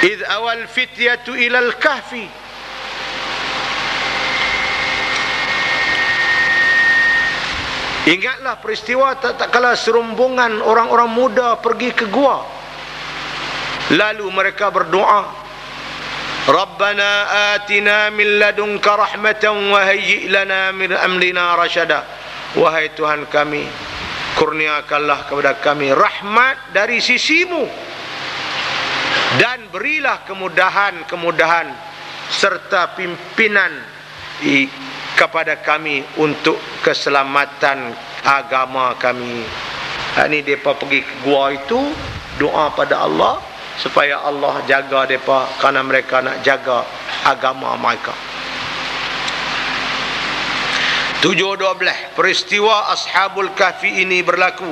Idh awal fityatu ilal kahfi. Ingatlah peristiwa tatkala serombongan orang-orang muda pergi ke gua. Lalu mereka berdoa, Rabbana atina min ladunka rahmatan wa hayyi' lana min amrina rasyada. Wahai Tuhan kami, kurniakanlah kepada kami rahmat dari sisimu, dan berilah kemudahan serta pimpinan kepada kami untuk keselamatan agama kami. Ini mereka pergi ke gua itu, doa pada Allah supaya Allah jaga mereka, kerana mereka nak jaga agama mereka. 7:12. Peristiwa Ashabul Kahfi ini berlaku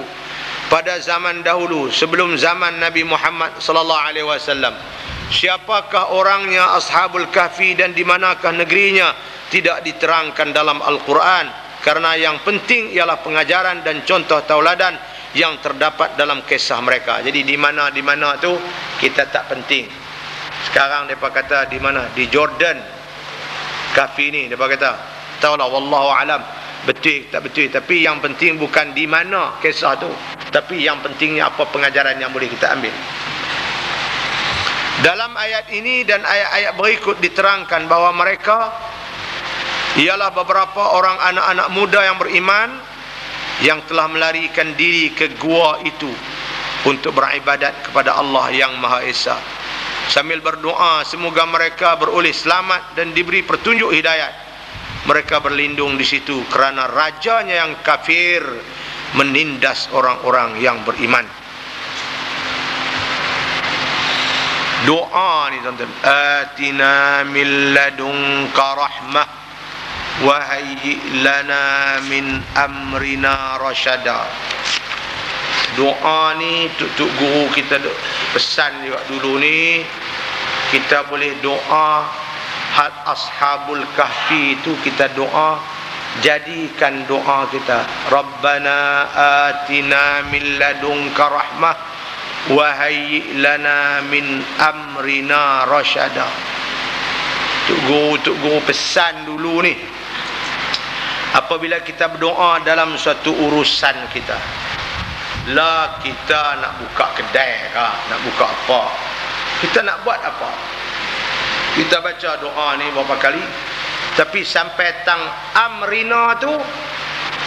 pada zaman dahulu, sebelum zaman Nabi Muhammad sallallahu alaihi wasallam. Siapakah orangnya Ashabul Kahfi dan di manakah negerinya tidak diterangkan dalam Al-Quran, karena yang penting ialah pengajaran dan contoh tauladan yang terdapat dalam kisah mereka. Jadi di mana tu kita tak penting. Sekarang mereka kata di mana? Di Jordan Kahfi ni, mereka kata tahulah, wallahu alam betul tak betul, tapi yang penting bukan di mana kisah tu, tapi yang pentingnya apa pengajaran yang boleh kita ambil. Dalam ayat ini dan ayat-ayat berikut diterangkan bahawa mereka ialah beberapa orang anak-anak muda yang beriman yang telah melarikan diri ke gua itu untuk beribadat kepada Allah yang Maha Esa, sambil berdoa semoga mereka beroleh selamat dan diberi petunjuk hidayat. Mereka berlindung di situ kerana rajanya yang kafir menindas orang-orang yang beriman. Doa ni tuan-tuan, atina min ladunka rahmah wa hayyi' lana min amrina rasyada. Doa ni tuk guru kita pesan juga dulu ni, kita boleh doa had Ashabul Kahfi itu, kita doa, jadikan doa kita Rabbana atina min ladunka rahmah wa hayyi' lana min amrina rasyada. Tuk guru pesan dulu ni, apabila kita berdoa dalam suatu urusan kita, lah kita nak buka kedai kah, nak buka apa, kita nak buat apa, kita baca doa ni berapa kali, tapi sampai tang amrina tu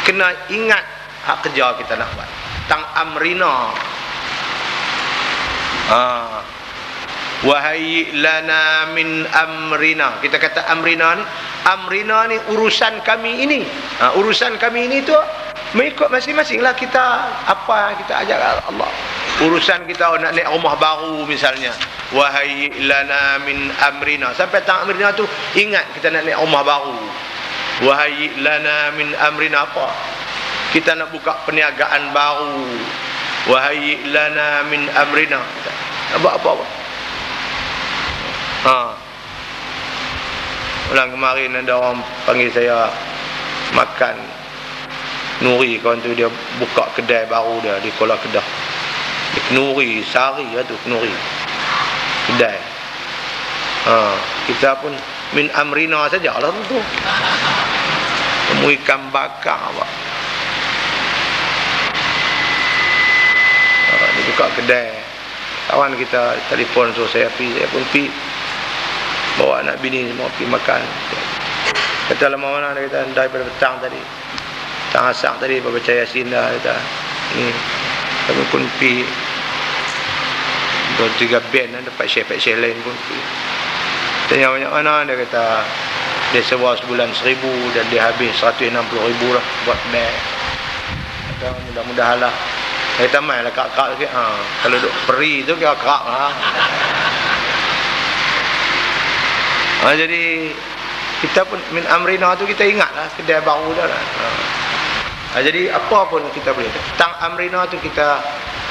kena ingat hak kerja kita nak buat. Tang amrina, wa hayyi' lana min amrina, kita kata amrina ni amrina ni urusan kami ini. Urusan kami ini tu mengikut masing-masing lah kita apa yang kita ajak Allah. Urusan kita nak naik rumah baru misalnya, wahai lana min amrina, sampai tang amrina tu ingat kita nak naik rumah baru. Wahai lana min amrina, apa? Kita nak buka perniagaan baru. Wahai lana min amrina, apa? Ulang kemarin ada orang panggil saya makan Nuri, kawan tu dia buka kedai baru dia di Kuala Kedah. Nuri Sari lah tu, Nuri kedai. Kita pun min amrina saja lah tu. Temu ikan bakar apa. Dia buka kedai. Kawan kita telefon suruh saya pun pi bawa anak bini semua pergi makan. Kata lama mana dia kata daripada petang tadi, petang asak tadi baca Yasin dah kata. Ni kami pun pergi 2-3 band dapat share lain pun pergi. Tanya banyak mana, dia kata dia sewa sebulan 1,000 dan dia habis 160,000 lah buat band. Kata mudah-mudahan lah. Saya tamai lah kak-kak sikit. Kalau duk peri tu kira kerak lah. Jadi kita pun min amrina tu kita ingat lah kedai baru dah lah. Jadi apa pun kita boleh tang amrina tu kita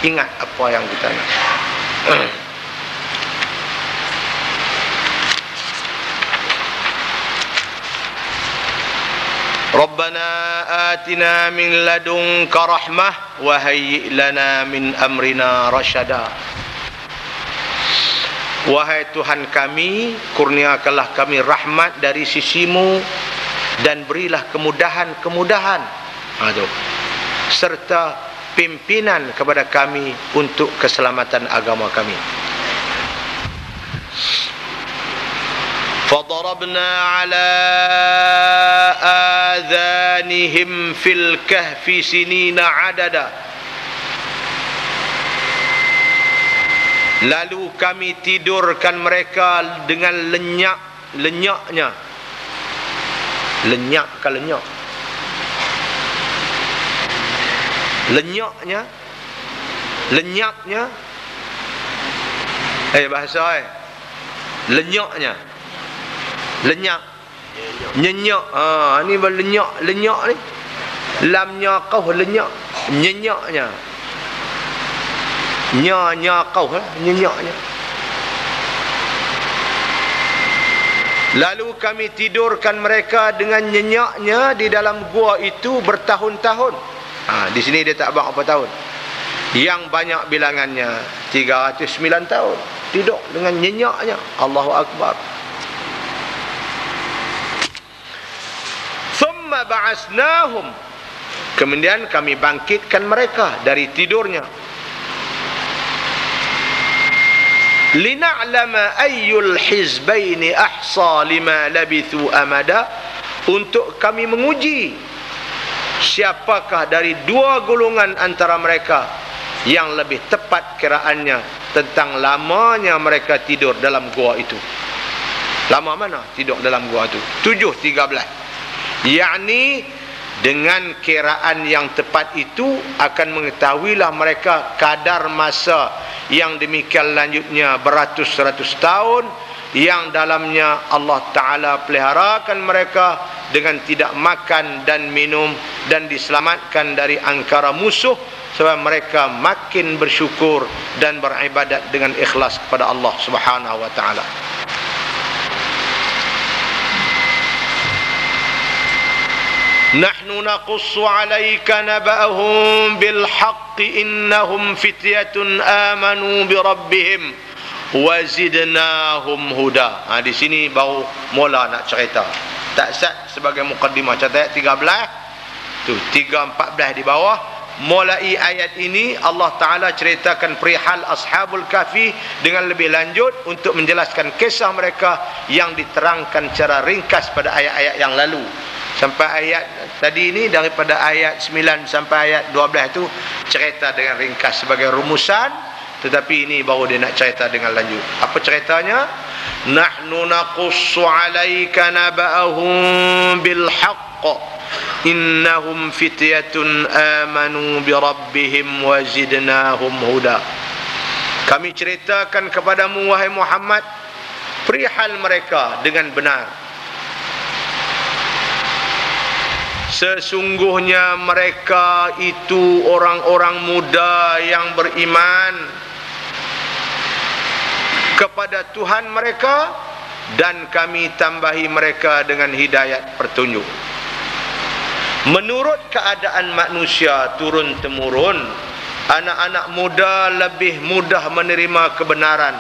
ingat apa yang kita nak. Rabbana atina min ladunka rahmah wa hayyi lana min amrina rasyada. Wahai Tuhan kami, kurniakanlah kami rahmat dari sisimu dan berilah kemudahan-kemudahan serta pimpinan kepada kami untuk keselamatan agama kami. فضربنا على آذانهم في الكهف سنين عددا. Lalu kami tidurkan mereka dengan lenyaknya. Lenyaknya. Bahasa lenyaknya. Lenyak. Nyenyak. Ni berlenyak ni. Lamnya qauh lenyak. Nyenyaknya. Nya qauh nyenyaknya. Lalu kami tidurkan mereka dengan nyenyaknya di dalam gua itu bertahun-tahun. Di sini dia tak berapa tahun. Yang banyak bilangannya 309 tahun. Tidur dengan nyenyaknya. Allahu Akbar. Thumma ba'asnahum. Kemudian kami bangkitkan mereka dari tidurnya. Lina'lama ayyul hizbaini ahsa lima labithu amada. Untuk kami menguji siapakah dari dua golongan antara mereka yang lebih tepat kiraannya tentang lamanya mereka tidur dalam gua itu. Lama mana tidur dalam gua itu? 7:13. Yakni dengan kiraan yang tepat itu akan mengetahuilah mereka kadar masa yang demikian lanjutnya beratus-ratus tahun yang dalamnya Allah Ta'ala peliharakan mereka dengan tidak makan dan minum dan diselamatkan dari angkara musuh supaya mereka makin bersyukur dan beribadat dengan ikhlas kepada Allah Subhanahu wa Ta'ala. Nahnu naqussu 'alaika naba'ahum bil haqqi innahum fityatun amanu bi rabbihim wa zidnahum huda. Di sini baru mula nak cerita. Tak sat sebagai mukaddimah. Catat ayat 13 tu, 3:14 di bawah. Mulai ayat ini Allah Ta'ala ceritakan perihal Ashabul Kahfi dengan lebih lanjut untuk menjelaskan kisah mereka yang diterangkan secara ringkas pada ayat-ayat yang lalu. Sampai ayat tadi ini, daripada ayat 9 sampai ayat 12 itu cerita dengan ringkas sebagai rumusan. Tetapi ini baru dia nak cerita dengan lanjut. Apa ceritanya? nahnu naqussu 'alaika naba'ahum bil haqq innahum fityatun amanu bi rabbihim wa zidnahum huda. Kami ceritakan kepadamu wahai Muhammad perihal mereka dengan benar. Sesungguhnya mereka itu orang-orang muda yang beriman kepada Tuhan mereka, dan kami tambahi mereka dengan hidayat petunjuk. Menurut keadaan manusia turun-temurun, anak-anak muda lebih mudah menerima kebenaran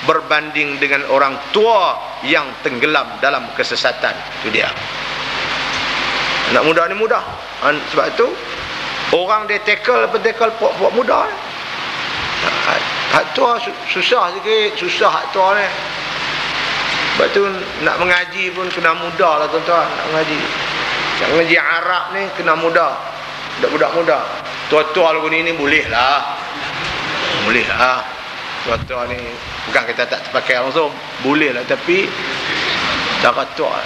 berbanding dengan orang tua yang tenggelam dalam kesesatan. Itu dia. Anak muda ni mudah. Sebab itu orang dia tackle puak muda ni. Hak tua susah sikit, susah hak tua ni. Sebab tu nak mengaji pun kena muda lah tuan-tuan, nak mengaji. Nak mengaji Arab ni kena muda. Budak-budak muda. Tua-tua lagu ni boleh lah. Boleh lah. Tua-tua ni bukan kita tak terpakai langsung, boleh lah, tapi cara tua.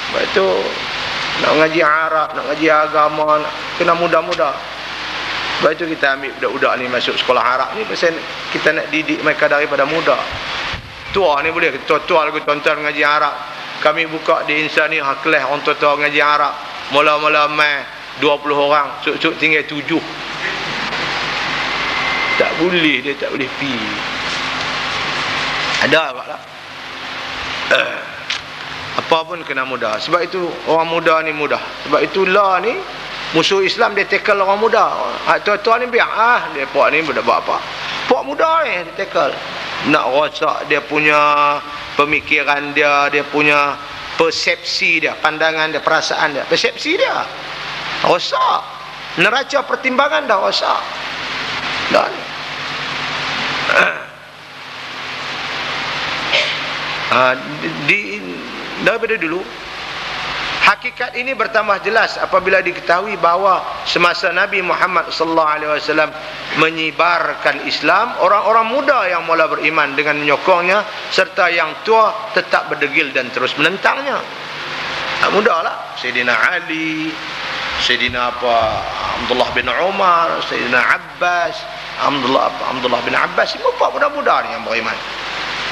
Sebab tu nak mengaji Arab, nak mengaji agama, kena muda-muda. Sebab itu kita ambil budak-budak ni masuk sekolah Arab ni, pasal kita nak didik mereka daripada muda. Tua ni boleh, tua-tua lagu tuan-tuan mengaji Arab. Kami buka di Insan ni kelas orang tua-tua mengaji Arab. Mula-mula mai 20 orang, suk-suk tinggal 7. Tak boleh, dia tak boleh pi. Ada apa lah? Apa pun kena mudah. Sebab itu orang muda ni mudah. Sebab itulah ni musuh Islam dia tackle orang muda. Tua-tua ni biar dia puak ni buat apa. Puak muda ni dia tackle. Nak rosak dia punya pemikiran dia, dia punya persepsi dia, pandangan dia, perasaan dia, persepsi dia. Rosak. Neraca pertimbangan dah rosak. Dan daripada dulu hakikat ini bertambah jelas apabila diketahui bahawa semasa Nabi Muhammad sallallahu alaihi wasallam menyebarkan Islam, orang-orang muda yang mula beriman dengan menyokongnya, serta yang tua tetap berdegil dan terus menentangnya. Mudahlah Sayyidina Ali, Sayyidina Abdullah bin Umar, Sayyidina Abbas, Abdullah bin Abbas, semua muda-muda ni yang beriman.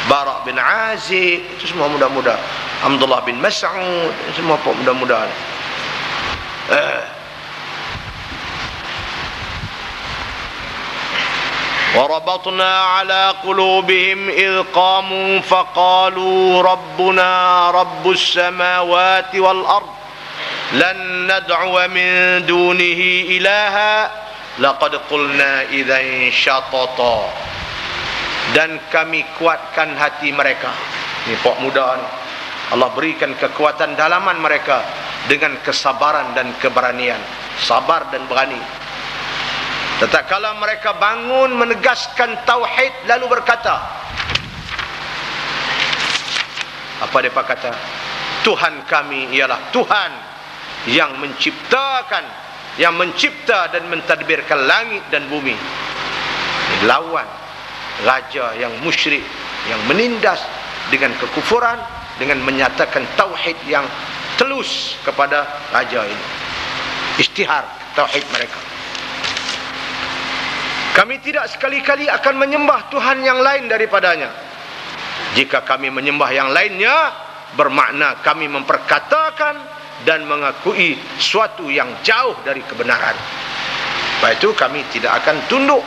Bara bin Azib, itu semua muda-muda. Abdullah bin Mas'ud, semua muda-muda ni. وَرَبَطْنَا عَلَى قُلُوبِهِمْ إِذْ قَامُوا فَقَالُوا رَبُّنَا رَبُّ السَّمَاوَاتِ وَالْأَرْضِ لَنْ نَدْعُوَ مِنْ دُونِهِ إِلَهًا لَقَدْ قُلْنَا إِذًا شَطَطًا. Dan kami kuatkan hati mereka. Ini puak muda ni, Allah berikan kekuatan dalaman mereka dengan kesabaran dan keberanian. Sabar dan berani. Tatkala mereka bangun menegaskan tauhid, lalu berkata, apa dia kata? Tuhan kami ialah Tuhan yang menciptakan, yang mencipta dan mentadbirkan langit dan bumi. Lawan raja yang musyrik, yang menindas dengan kekufuran, dengan menyatakan tauhid yang telus kepada raja ini. Isytihar tauhid mereka. Kami tidak sekali-kali akan menyembah Tuhan yang lain daripadanya. Jika kami menyembah yang lainnya, bermakna kami memperkatakan dan mengakui suatu yang jauh dari kebenaran. Sebab itu kami tidak akan tunduk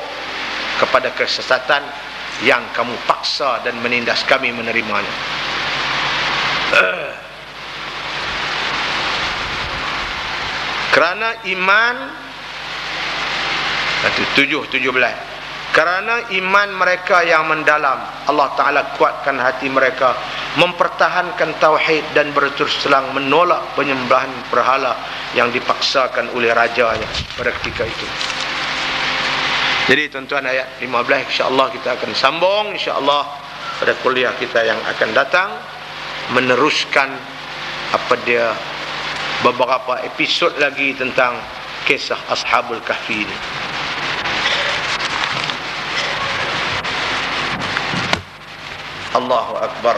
kepada kesesatan yang kamu paksa dan menindas kami menerimanya. Kerana iman 7:17, kerana iman mereka yang mendalam, Allah Ta'ala kuatkan hati mereka, mempertahankan tauhid dan berterus terang menolak penyembahan berhala yang dipaksakan oleh rajanya pada ketika itu. Jadi tuan-tuan, ayat 15 insya-Allah kita akan sambung insya-Allah pada kuliah kita yang akan datang, meneruskan apa dia beberapa episod lagi tentang kisah Ashabul Kahfi ini. Allahu Akbar.